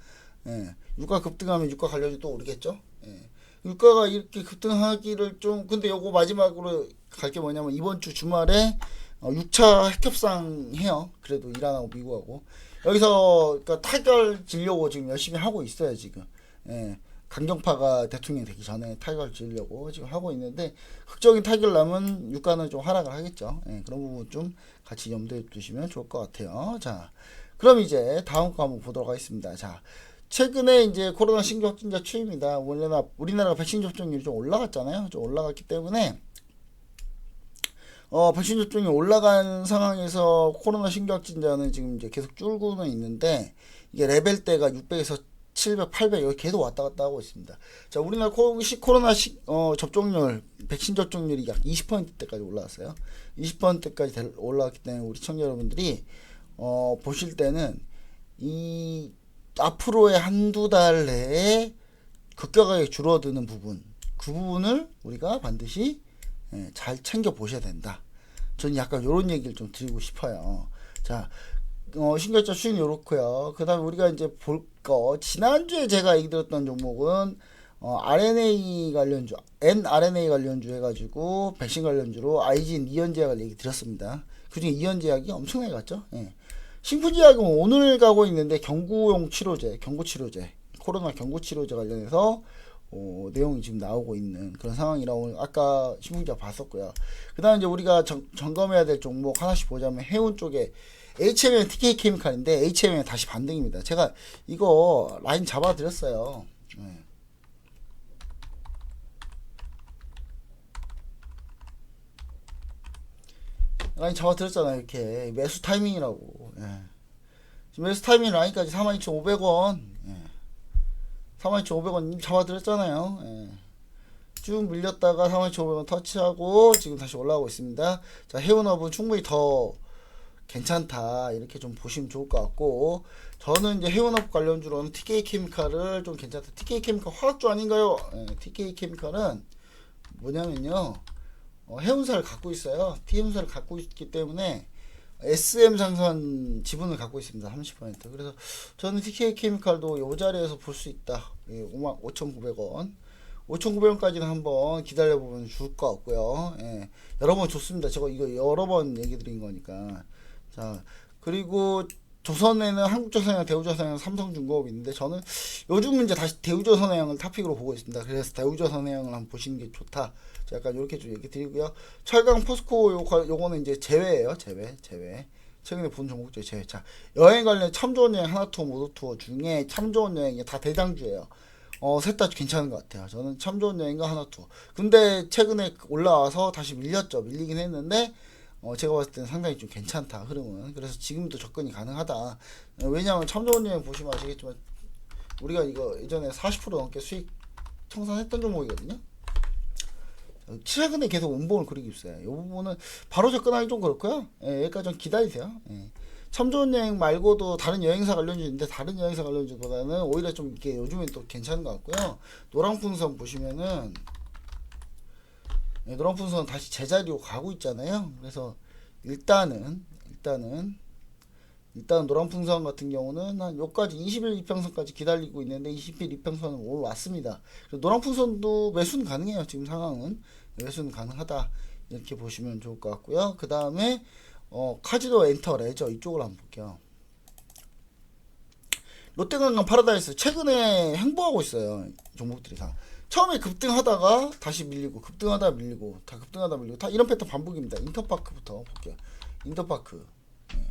예. 유가 급등하면 유가 관련이 또 오르겠죠. 예. 유가가 이렇게 급등하기를 좀, 근데 요거 마지막으로 갈 게 뭐냐면 이번 주 주말에 6차 핵협상 해요. 그래도 이란하고 미국하고 여기서 그러니까 타결 지려고 지금 열심히 하고 있어요. 지금. 예. 강경파가 대통령이 되기 전에 타결 지으려고 지금 하고 있는데 극적인 타결 나면 유가는 좀 하락을 하겠죠. 예, 그런 부분 좀 같이 염두에 두시면 좋을 것 같아요. 자, 그럼 이제 다음 거 한번 보도록 하겠습니다. 자, 최근에 이제 코로나 신규 확진자 추이입니다. 우리나라가 백신 접종률이 좀 올라갔잖아요. 좀 올라갔기 때문에 백신 접종이 올라간 상황에서 코로나 신규 확진자는 지금 이제 계속 줄고는 있는데 이게 레벨대가 600에서 700, 800 여기 계속 왔다 갔다 하고 있습니다. 자, 우리나라 코로나 접종률, 백신 접종률이 약 20%대까지 올라왔어요. 20%대까지 올라왔기 때문에 우리 시청자 여러분들이 보실 때는 이 앞으로의 한두 달 내에 급격하게 줄어드는 부분, 그 부분을 우리가 반드시 잘 챙겨 보셔야 된다. 저는 약간 이런 얘기를 좀 드리고 싶어요. 자, 신결자 수익 요렇고요. 그 다음에 우리가 이제 볼 거, 지난주에 제가 얘기 드렸던 종목은 RNA 관련주, nRNA 관련주 해가지고 백신 관련주로 아이진 이연제약을 얘기 드렸습니다. 그 중에 이연제약이 엄청나게 갔죠. 예. 신프제약은 오늘 가고 있는데 경구용 치료제, 경구치료제, 코로나 경구치료제 관련해서 내용이 지금 나오고 있는 그런 상황이라고 아까 신문기자 봤었고요. 그 다음에 이제 우리가 점검해야 될 종목 하나씩 보자면 해운 쪽에 HMM TK 케미칼인데 HMM 다시 반등입니다. 제가 이거 라인 잡아 드렸어요. 네. 라인 잡아 드렸잖아요. 이렇게 매수 타이밍이라고. 예. 지금 매수 타이밍 라인까지 42,500원. 예. 42,500원 이미 잡아 드렸잖아요. 예. 쭉 밀렸다가 42,500원 터치하고 지금 다시 올라오고 있습니다. 자, 해운업은 충분히 더 괜찮다 이렇게 좀 보시면 좋을 것 같고, 저는 이제 해운업 관련주로는 TK 케미칼을 좀 괜찮다. TK 케미칼 화학주 아닌가요? 예, TK 케미칼은 뭐냐면요, 해운사를 갖고 있어요. 해운사를 갖고 있기 때문에 SM 상선 지분을 갖고 있습니다. 30%. 그래서 저는 TK 케미칼도 이 자리에서 볼 수 있다. 예, 55,900원. 5,900원까지는 한번 기다려보면 좋을 것 같고요. 예, 여러 번 좋습니다. 제가 이거 여러 번 얘기 드린 거니까. 자, 그리고 조선에는 한국조선해양, 대우조선해양, 삼성중공업이 있는데 저는 요즘은 이제 다시 대우조선해양을 탑픽으로 보고 있습니다. 그래서 대우조선해양을 한번 보시는 게 좋다. 약간 이렇게 좀 얘기 드리고요. 철강 포스코 요거는 이제 제외예요. 제외. 최근에 본 종목 중에 제외. 자, 여행 관련 참 좋은 여행 하나투어 모두투어 중에 참 좋은 여행이 다 대장주예요. 셋 다 괜찮은 것 같아요. 저는 참 좋은 여행과 하나투어. 근데 최근에 올라와서 다시 밀리긴 했는데 제가 봤을 때는 상당히 좀 괜찮다, 흐름은. 그래서 지금도 접근이 가능하다. 왜냐하면 참 좋은 여행 보시면 아시겠지만 우리가 이거 예전에 40% 넘게 수익 청산했던 종목이거든요. 최근에 계속 운봉을 그리고 있어요. 이 부분은 바로 접근하기 좀 그렇고요. 예, 여기까지 좀 기다리세요. 예. 참 좋은 여행 말고도 다른 여행사 관련주인데 다른 여행사 관련주보다는 오히려 좀 이렇게 요즘엔 또 괜찮은 것 같고요. 노랑풍선 보시면은 노랑풍선 다시 제자리로 가고 있잖아요. 그래서 일단은 노랑풍선 같은 경우는 한 요까지 20일 이평선까지 기다리고 있는데 20일 이평선은 올라왔습니다. 노랑풍선도 매수는 가능해요. 지금 상황은 매수는 가능하다 이렇게 보시면 좋을 것 같고요. 그 다음에 카지노 엔터 레저 이쪽으로 한번 볼게요. 롯데관광 파라다이스 최근에 행보하고 있어요. 종목들이 다. 처음에 급등하다가 다시 밀리고 급등하다 밀리고 다 급등하다 밀리고 다 이런 패턴 반복입니다. 인터파크부터 볼게요. 인터파크. 예.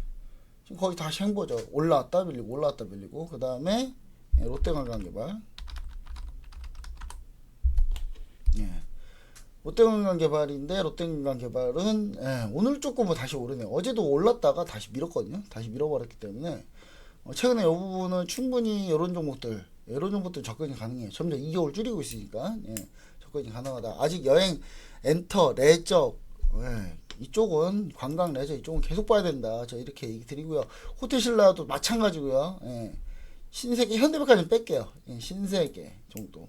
지금 거의 다시 행보죠. 올라왔다 밀리고 올라왔다 밀리고 그 다음에 롯데관광개발. 예. 롯데관광개발인데 롯데관광개발은 오늘 조금 다시 오르네요. 어제도 올랐다가 다시 밀었거든요. 다시 밀어버렸기 때문에 최근에 이 부분은 충분히 이런 종목들 접근이 가능해요. 점점 2개월 줄이고 있으니까 접근이 가능하다. 아직 여행, 엔터, 레저 이쪽은 관광 레저 이쪽은 계속 봐야 된다. 저 이렇게 얘기 드리고요. 호텔 신라도 마찬가지고요. 신세계 현대백화점 뺄게요. 신세계 정도.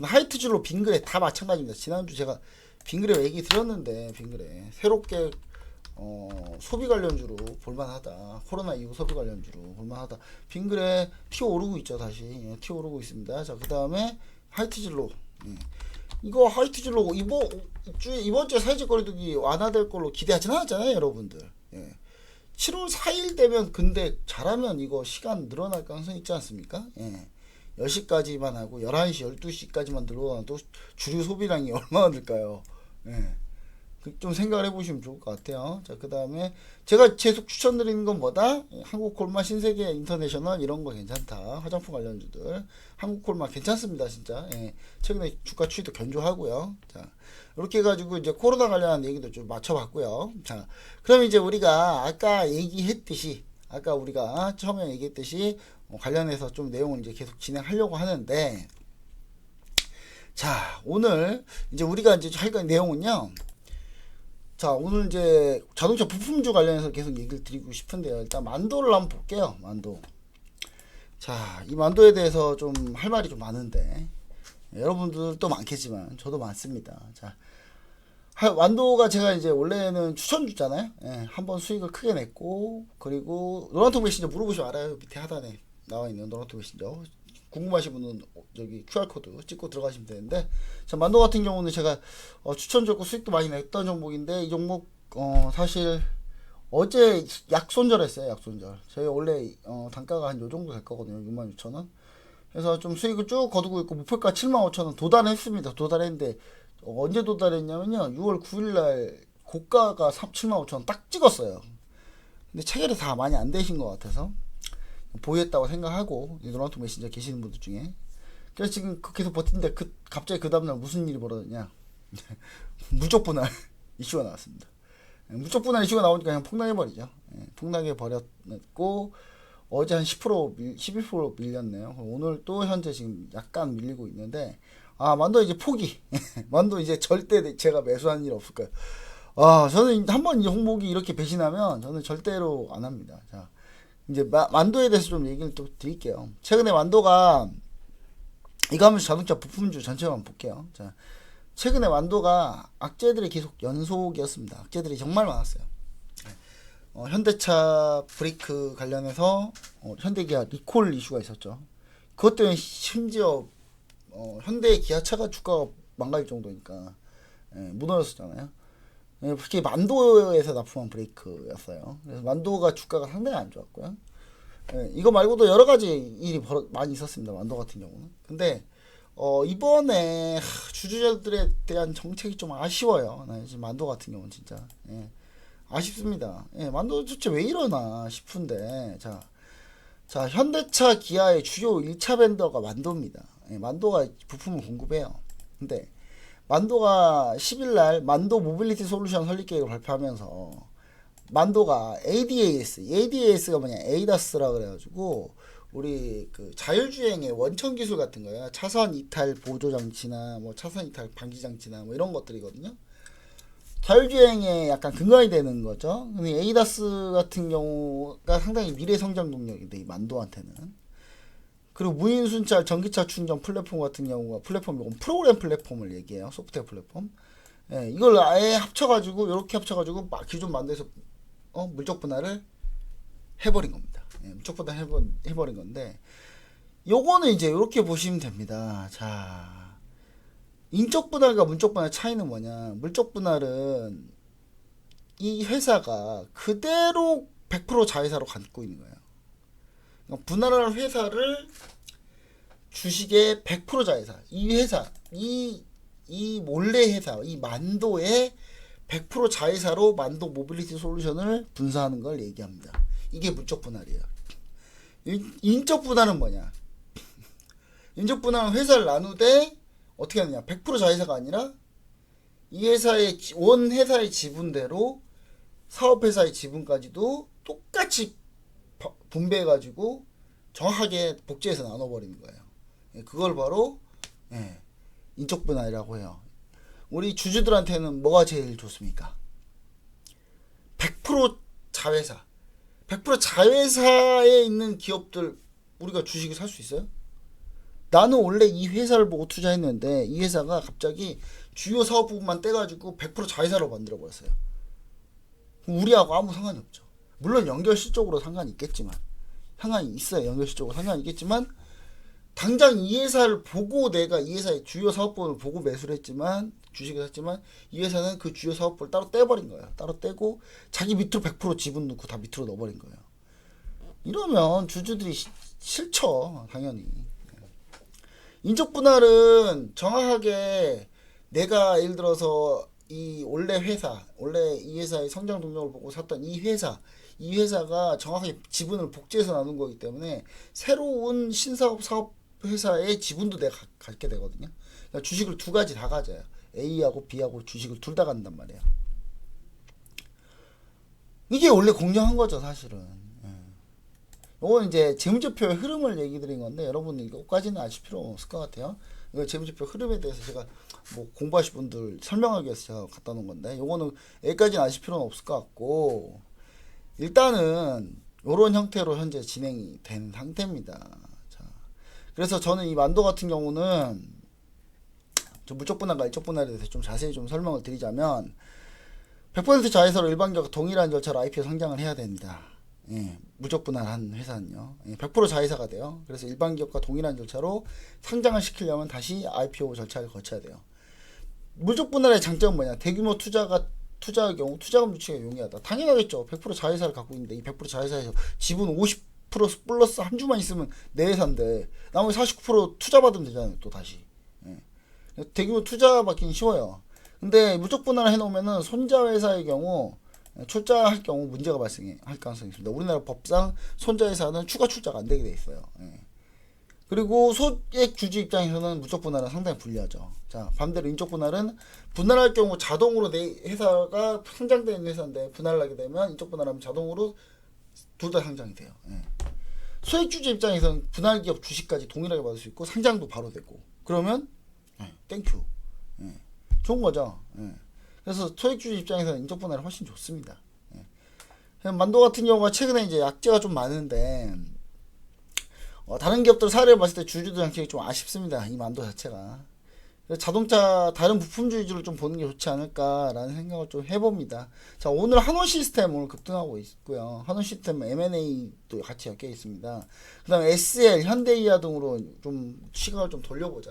하이트줄로 빙그레 다 마찬가지입니다. 지난주 제가 빙그레 얘기 드렸는데 빙그레 새롭게 소비 관련주로 볼만하다. 코로나 이후 소비 관련주로 볼만하다. 빙그레 튀어 오르고 있죠. 다시 튀어 오르고 있습니다. 자, 그 다음에 하이트줄로 이거 하이트줄로 이번 주에 사회적 거리두기 완화될 걸로 기대하진 않았잖아요, 여러분들. 7월 4일 되면 근데 잘하면 이거 시간 늘어날 가능성이 있지 않습니까? 10시까지만 하고 11시, 12시까지만 늘어나도 주류 소비량이 얼마나 늘까요? 좀 생각을 해보시면 좋을 것 같아요. 자, 그 다음에 제가 계속 추천드리는 건 뭐다? 한국콜마, 신세계, 인터내셔널 이런 거 괜찮다. 화장품 관련주들 한국콜마 괜찮습니다, 진짜. 최근에 주가 추이도 견조하고요. 자, 이렇게 해가지고 이제 코로나 관련한 얘기도 좀 맞춰봤고요. 자, 그럼 이제 우리가 아까 얘기했듯이 아까 우리가 처음에 얘기했듯이 관련해서 좀 내용을 이제 계속 진행하려고 하는데, 자, 오늘 이제 우리가 이제 할 내용은요. 자, 오늘 이제 자동차 부품주 관련해서 계속 얘기를 드리고 싶은데요. 일단 만도를 한번 볼게요. 만도. 자, 이 만도에 대해서 좀 할 말이 좀 많은데 여러분들도 많겠지만 저도 많습니다. 자, 완도가 제가 이제 원래는 추천주잖아요. 한번 수익을 크게 냈고, 그리고 노란통 메신저 물어보시면 알아요. 밑에 하단에 나와 있는 노란통 메신저. 궁금하신 분은 저기 QR코드 찍고 들어가시면 되는데, 자, 만도 같은 경우는 제가 추천 줬고 수익도 많이 냈던 종목인데, 이 종목 사실 어제 약손절했어요. 약손절. 저희 원래 단가가 한 요 정도 될 거거든요. 66,000원. 그래서 좀 수익을 쭉 거두고 있고 목표가 75,000원 도달했습니다. 도달했는데 언제 도달했냐면요, 6월 9일날 고가가 75,000원 딱 찍었어요. 근데 체결이 다 많이 안 되신 것 같아서 보유했다고 생각하고, 노란통 메신저 계시는 분들 중에. 그래서 지금 계속 버티는데 갑자기 그 다음날 무슨 일이 벌어졌냐. 물적 분할 이슈가 나왔습니다. 물적 분할 이슈가 나오니까 그냥 폭락해버리죠. 폭락해버렸고, 어제 한 10%, 11% 밀렸네요. 오늘 또 현재 지금 약간 밀리고 있는데, 만도 이제 포기. 만도 이제 절대 제가 매수하는 일 없을 거예요. 저는 한번 이 종목이 이렇게 배신하면 저는 절대로 안 합니다. 자, 이제 만도에 대해서 좀 얘기를 또 드릴게요. 최근에 만도가 이거 하면서 자동차 부품주 전체만 볼게요. 자, 최근에 만도가 악재들이 계속 연속이었습니다. 악재들이 정말 많았어요. 현대차 브레이크 관련해서 현대기아 리콜 이슈가 있었죠. 그것 때문에 심지어 현대 기아차가 주가가 망가질 정도니까 무너졌었잖아요. 특히 만도에서 납품한 브레이크였어요. 그래서 만도가 주가가 상당히 안 좋았고요. 이거 말고도 여러 가지 일이 많이 있었습니다. 만도 같은 경우는. 근데 이번에 주주들에 대한 정책이 좀 아쉬워요. 지금 만도 같은 경우는 진짜 아쉽습니다. 만도 도대체 왜 이러나 싶은데, 자, 현대차 기아의 주요 1차 벤더가 만도입니다. 만도가 부품을 공급해요. 근데 만도가 10일날 만도 모빌리티 솔루션 설립 계획을 발표하면서 만도가 ADAS가 뭐냐, 에이다스라 그래가지고 우리 그 자율주행의 원천 기술 같은 거예요. 차선 이탈 보조 장치나 뭐 차선 이탈 방지 장치나 뭐 이런 것들이거든요. 자율주행에 약간 근거이 되는 거죠. 근데 에이다스 같은 경우가 상당히 미래 성장 동력인데, 이 만도한테는. 그리고 무인 순찰 전기차 충전 플랫폼 같은 경우가 이건 프로그램 플랫폼을 얘기해요. 소프트웨어 플랫폼. 이걸 아예 합쳐가지고 이렇게 합쳐가지고 기존 만도에서 물적 분할을 해버린 겁니다. 물적 분할 해버린 건데, 요거는 이제 이렇게 보시면 됩니다. 자, 인적 분할과 문적 분할 차이는 뭐냐? 물적 분할은 이 회사가 그대로 100% 자회사로 갖고 있는 거예요. 분할할 회사를 주식의 100% 자회사, 이 회사, 이 몰래 회사, 이 만도의 100% 자회사로 만도 모빌리티 솔루션을 분사하는 걸 얘기합니다. 이게 물적 분할이에요. 인적 분할은 뭐냐? 인적 분할은 회사를 나누되 어떻게 하느냐? 100% 자회사가 아니라 이 회사의 원 회사의 지분대로 사업 회사의 지분까지도 똑같이 분배해가지고 정확하게 복제해서 나눠버리는 거예요. 그걸 바로 인적 분할이라고 해요. 우리 주주들한테는 뭐가 제일 좋습니까? 100% 자회사. 100% 자회사에 있는 기업들 우리가 주식을 살 수 있어요? 나는 원래 이 회사를 보고 투자했는데 이 회사가 갑자기 주요 사업 부분만 떼가지고 100% 자회사로 만들어버렸어요. 우리하고 아무 상관이 없죠. 물론 연결실적으로 상관이 있겠지만, 상관이 있어요. 연결실적으로 상관이 있겠지만, 당장 이 회사를 보고 내가 이 회사의 주요 사업부를 보고 매수를 했지만, 주식을 샀지만, 이 회사는 그 주요 사업부를 따로 떼버린 거예요. 따로 떼고 자기 밑으로 100% 지분 넣고 다 밑으로 넣어버린 거예요. 이러면 주주들이 싫죠. 당연히. 인적 분할은 정확하게 내가 예를 들어서 이 원래 이 회사의 성장 동력을 보고 샀던 이 회사가 정확하게 지분을 복제해서 나눈 거기 때문에 새로운 신사업 사업 회사의 지분도 내가 갖게 되거든요. 그러니까 주식을 두 가지 다 가져요. A하고 B하고 주식을 둘 다 갖는단 말이에요. 이게 원래 공정한 거죠, 사실은. 이건 이제 재무제표의 흐름을 얘기 드린 건데 여러분 이거까지는 아실 필요 없을 것 같아요. 이거 재무제표 흐름에 대해서 제가 뭐 공부하실 분들 설명하기 위해서 제가 갖다 놓은 건데 요거는 여기까지는 아실 필요는 없을 것 같고 일단은 요런 형태로 현재 진행이 된 상태입니다. 자, 그래서 저는 이 만도 같은 경우는 물적 분할과 인적 분할에 대해서 좀 자세히 좀 설명을 드리자면 100% 자회사로 일반기업과 동일한 절차로 IPO 상장을 해야 됩니다. 물적 분할한 회사는요. 100% 자회사가 돼요. 그래서 일반 기업과 동일한 절차로 상장을 시키려면 다시 IPO 절차를 거쳐야 돼요. 물적 분할의 장점은 뭐냐? 대규모 투자의 경우 투자금 유치가 용이하다. 당연하겠죠. 100% 자회사를 갖고 있는데 이 100% 자회사에서 지분 50% 플러스 한 주만 있으면 내 회사인데 나머지 49% 투자 받으면 되잖아요. 또 다시. 대규모 투자 받기는 쉬워요. 근데 물적 분할을 해놓으면은 손자 회사의 경우 출자할 경우 문제가 발생할 가능성이 있습니다. 우리나라 법상 손자회사는 추가 출자가 안 되게 돼 있어요. 그리고 소액 주주 입장에서는 물적 분할은 상당히 불리하죠. 자, 반대로 인적 분할은 분할할 경우 자동으로 내 회사가 상장되는 회사인데 분할을 하게 되면 인적 분할하면 자동으로 둘 다 상장이 돼요. 소액 주주 입장에서는 분할 기업 주식까지 동일하게 받을 수 있고 상장도 바로 되고 그러면 땡큐. 좋은 거죠. 그래서 소액주주 입장에서는 인적 분할이 훨씬 좋습니다. 만도 같은 경우가 최근에 이제 약재가 좀 많은데 다른 기업들 사례를 봤을 때 주주들 양식이 좀 아쉽습니다. 이 만도 자체가. 그래서 자동차 다른 부품주 위주로 좀 보는 게 좋지 않을까라는 생각을 좀 해봅니다. 자, 오늘 한원 시스템 오늘 급등하고 있고요. 한원 시스템 M&A도 같이 엮여 있습니다. 그 다음에 SL, 현대이아 등으로 좀 시각을 좀 돌려보자.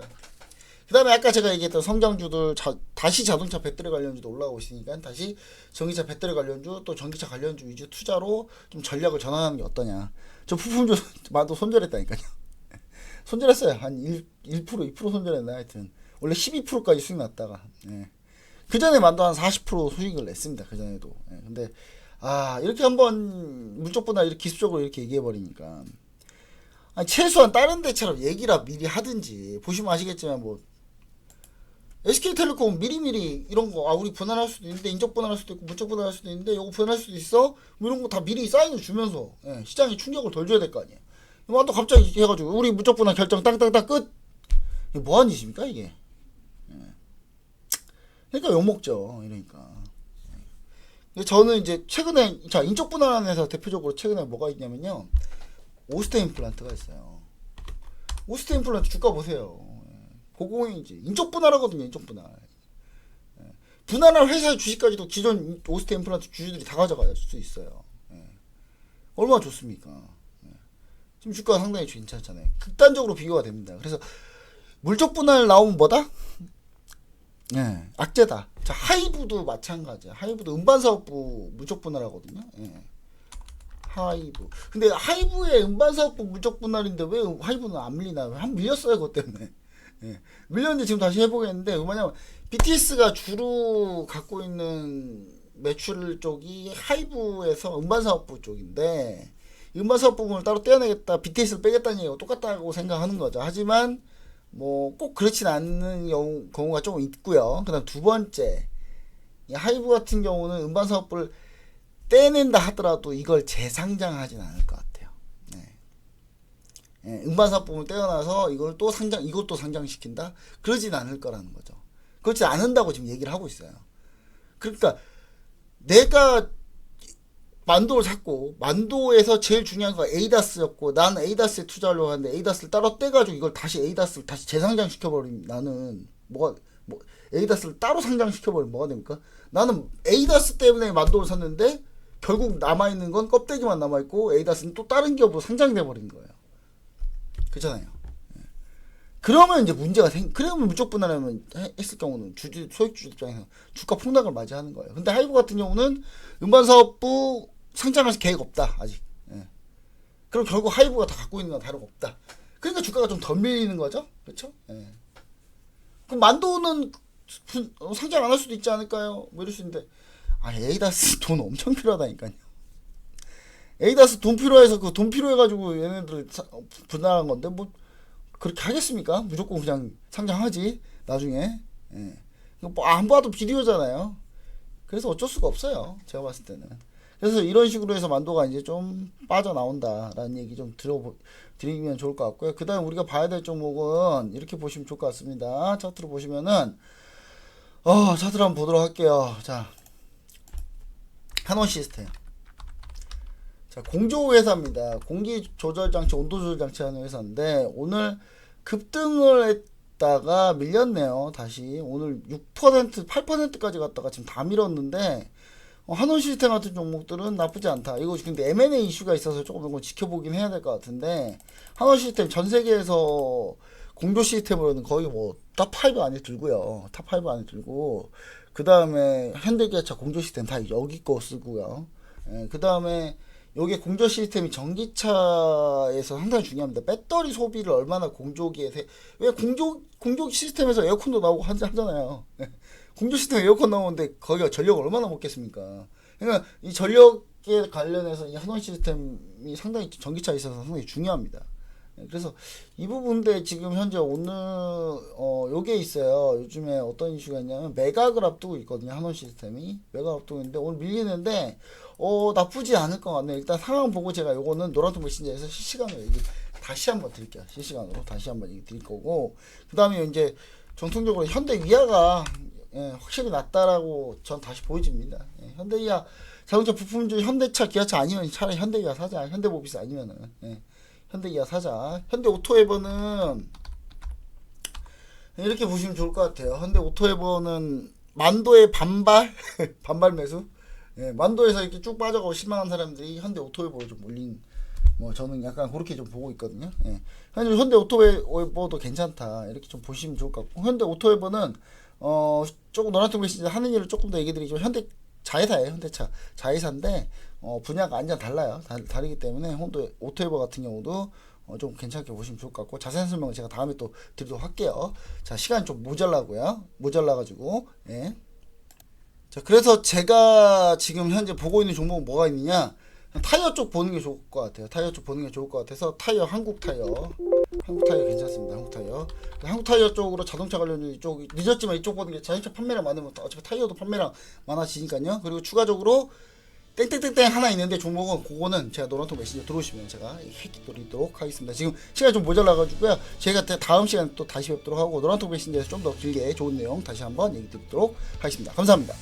그 다음에 아까 제가 얘기했던 성장주들 다시 자동차 배터리 관련주도 올라오고 있으니까 다시 전기차 배터리 관련주 또 전기차 관련주 위주 투자로 좀 전략을 전환하는 게 어떠냐. 저 부품주 마도 손절했다니까요. 손절했어요. 한 1%, 2% 손절했나 하여튼. 원래 12%까지 수익 났다가. 그 전에 만도 한 40% 수익을 냈습니다. 그 전에도. 근데 이렇게 한번 물적 분할 이렇게 기술적으로 이렇게 얘기해버리니까 최소한 다른 데처럼 얘기라 미리 하든지 보시면 아시겠지만 뭐 SK텔레콤 미리미리 이런 거 우리 분할할 수도 있는데 인적 분할할 수도 있고 물적 분할할 수도 있는데 요거 분할할 수도 있어 뭐 이런 거 다 미리 사인을 주면서 시장에 충격을 덜 줘야 될 거 아니에요. 이거 또 갑자기 해가지고 우리 물적 분할 결정 땅땅땅 끝. 이게 뭐하는 짓입니까 이게. 그러니까 욕먹죠. 이러니까. 저는 이제 최근에 자 인적 분할하는 회사 대표적으로 최근에 뭐가 있냐면요. 오스테 임플란트가 있어요. 오스테 임플란트 주가 보세요. 고공행이지. 인적 분할하거든요. 인적 분할. 분할할 회사의 주식까지도 기존 오스테 임플란트 주주들이 다 가져갈 수 있어요. 얼마나 좋습니까? 지금 주가가 상당히 괜찮잖아요. 극단적으로 비교가 됩니다. 그래서 물적 분할 나오면 뭐다? 악재다. 자, 하이브도 마찬가지야. 하이브도 음반사업부 물적 분할하거든요. 하이브. 근데 하이브의 음반사업부 물적 분할인데 왜 하이브는 안 밀리나? 한 밀렸어요 그것 때문에. 예. 밀렸는데 지금 다시 해보겠는데 왜냐면 BTS가 주로 갖고 있는 매출 쪽이 하이브에서 음반사업부 쪽인데 음반사업 부분을 따로 떼어내겠다, BTS를 빼겠다는 얘기가 똑같다고 생각하는 거죠. 하지만 뭐 꼭 그렇진 않는 경우가 조금 있고요. 그다음 두 번째, 이 하이브 같은 경우는 음반사업부를 떼낸다 하더라도 이걸 재상장하진 않을 것 같아요. 네. 예, 음반사업 부분을 떼어놔서 이걸 또 이것도 상장시킨다? 그러진 않을 거라는 거죠. 그렇지 않는다고 지금 얘기를 하고 있어요. 그러니까 내가 만도를 샀고 만도에서 제일 중요한 건 에이다스였고 나는 에이다스에 투자하려고 하는데 에이다스를 따로 떼가지고 이걸 다시 에이다스를 다시 재상장시켜버리면 나는 에이다스를 따로 상장시켜버리면 뭐가 됩니까? 나는 에이다스 때문에 만도를 샀는데 결국 남아있는 건 껍데기만 남아있고 에이다스는 또 다른 기업으로 상장돼버린 거예요. 그렇잖아요. 그러면 이제 문제가 그러면 무적 분할하면 했을 경우는 소액주주 입장에서 주가 폭락을 맞이하는 거예요. 근데 하이브 같은 경우는 음반사업부 상장할 계획 없다 아직. 예. 그럼 결국 하이브가 다 갖고 있는 건 다른 거 없다. 그러니까 주가가 좀 덜 밀리는 거죠, 그렇죠? 예. 그럼 만도는 상장 안 할 수도 있지 않을까요? 뭐 이럴 수 있는데 에이다스 돈 엄청 필요하다니까요. 에이다스 돈 필요해서 그 돈 필요해가지고 얘네들 분할한 건데 뭐 그렇게 하겠습니까? 무조건 그냥 상장하지 나중에. 예. 뭐 안 봐도 비디오잖아요. 그래서 어쩔 수가 없어요 제가 봤을 때는. 그래서 이런 식으로 해서 만도가 이제 좀 빠져나온다라는 얘기 좀 드리면 좋을 것 같고요. 그 다음 우리가 봐야 될 종목은 이렇게 보시면 좋을 것 같습니다. 차트로 보시면은 차트를 한번 보도록 할게요. 자, 한원 시스템. 자, 공조 회사입니다. 공기 조절 장치, 온도 조절 장치 하는 회사인데 오늘 급등을 했다가 밀렸네요. 다시 오늘 6%, 8%까지 갔다가 지금 다 밀었는데 한원 시스템 같은 종목들은 나쁘지 않다. 이거 근데 M&A 이슈가 있어서 조금 이건 지켜보긴 해야 될 것 같은데 한원 시스템 전 세계에서 공조 시스템으로는 거의 뭐 탑5 안에 들고요. 탑5 안에 들고 그 다음에 현대기아차 공조 시스템 다 여기 거 쓰고요. 그 다음에 요게 공조 시스템이 전기차에서 상당히 중요합니다. 배터리 소비를 얼마나 공조기에 왜 공조 시스템에서 에어컨도 나오고 하잖아요. 공조 시스템에 에어컨 나오는데 거기가 전력을 얼마나 먹겠습니까? 그러니까 이 전력에 관련해서 이 한원 시스템이 상당히 전기차에 있어서 상당히 중요합니다. 그래서 이 부분인데 지금 현재 오늘 요게 있어요. 요즘에 어떤 이슈가 있냐면 매각을 앞두고 있거든요. 한원 시스템이 매각 앞두고 있는데 오늘 밀리는데 나쁘지 않을 것 같네요. 일단 상황 보고 제가 요거는 노란통 메신저에서 실시간으로 얘기 다시 한번 드릴게요. 실시간으로 다시 한번 얘기 드릴 거고 그 다음에 이제 전통적으로 현대위아가 확실히 낫다라고 전 다시 보여집니다. 현대위아 자동차 부품 중 현대차, 기아차 아니면 차라리 현대위아 사자. 현대모비스 아니면은 현대기아 사자. 현대오토에버는 이렇게 보시면 좋을 것 같아요. 현대오토에버는 만도의 반발 매수. 만도에서 이렇게 쭉 빠져가고 실망한 사람들이 현대오토에버를 좀 몰린. 뭐 저는 약간 그렇게 좀 보고 있거든요. 현대오토에버도 괜찮다. 이렇게 좀 보시면 좋을 것 같고 현대오토에버는 조금 노란통 메시지 하는 일을 조금 더 얘기 드리지만 현대 자회사예요. 현대차 자회사인데 분야가 완전 달라요. 다르기 때문에 현대 오토에버 같은 경우도 좀 괜찮게 보시면 좋을 것 같고 자세한 설명은 제가 다음에 또 드리도록 할게요. 자, 시간이 좀 모자라가지고 자, 그래서 제가 지금 현재 보고 있는 종목은 뭐가 있느냐, 타이어 쪽 보는 게 좋을 것 같아요. 타이어 쪽 보는 게 좋을 것 같아서 타이어, 한국 타이어 괜찮습니다. 한국 타이어 쪽으로 자동차 관련 이쪽 늦었지만 이쪽 보는 게 자동차 판매량 많으면 어차피 타이어도 판매량 많아지니까요. 그리고 추가적으로 땡땡땡땡 하나 있는데 종목은 그거는 제가 노란통 메시지 들어오시면 제가 해기 드리도록 하겠습니다. 지금 시간이 좀 모자라가지고요. 제가 다음 시간에 또 다시 뵙도록 하고 노란통 메시지에서 좀 더 길게 좋은 내용 다시 한번 얘기 드리도록 하겠습니다. 감사합니다.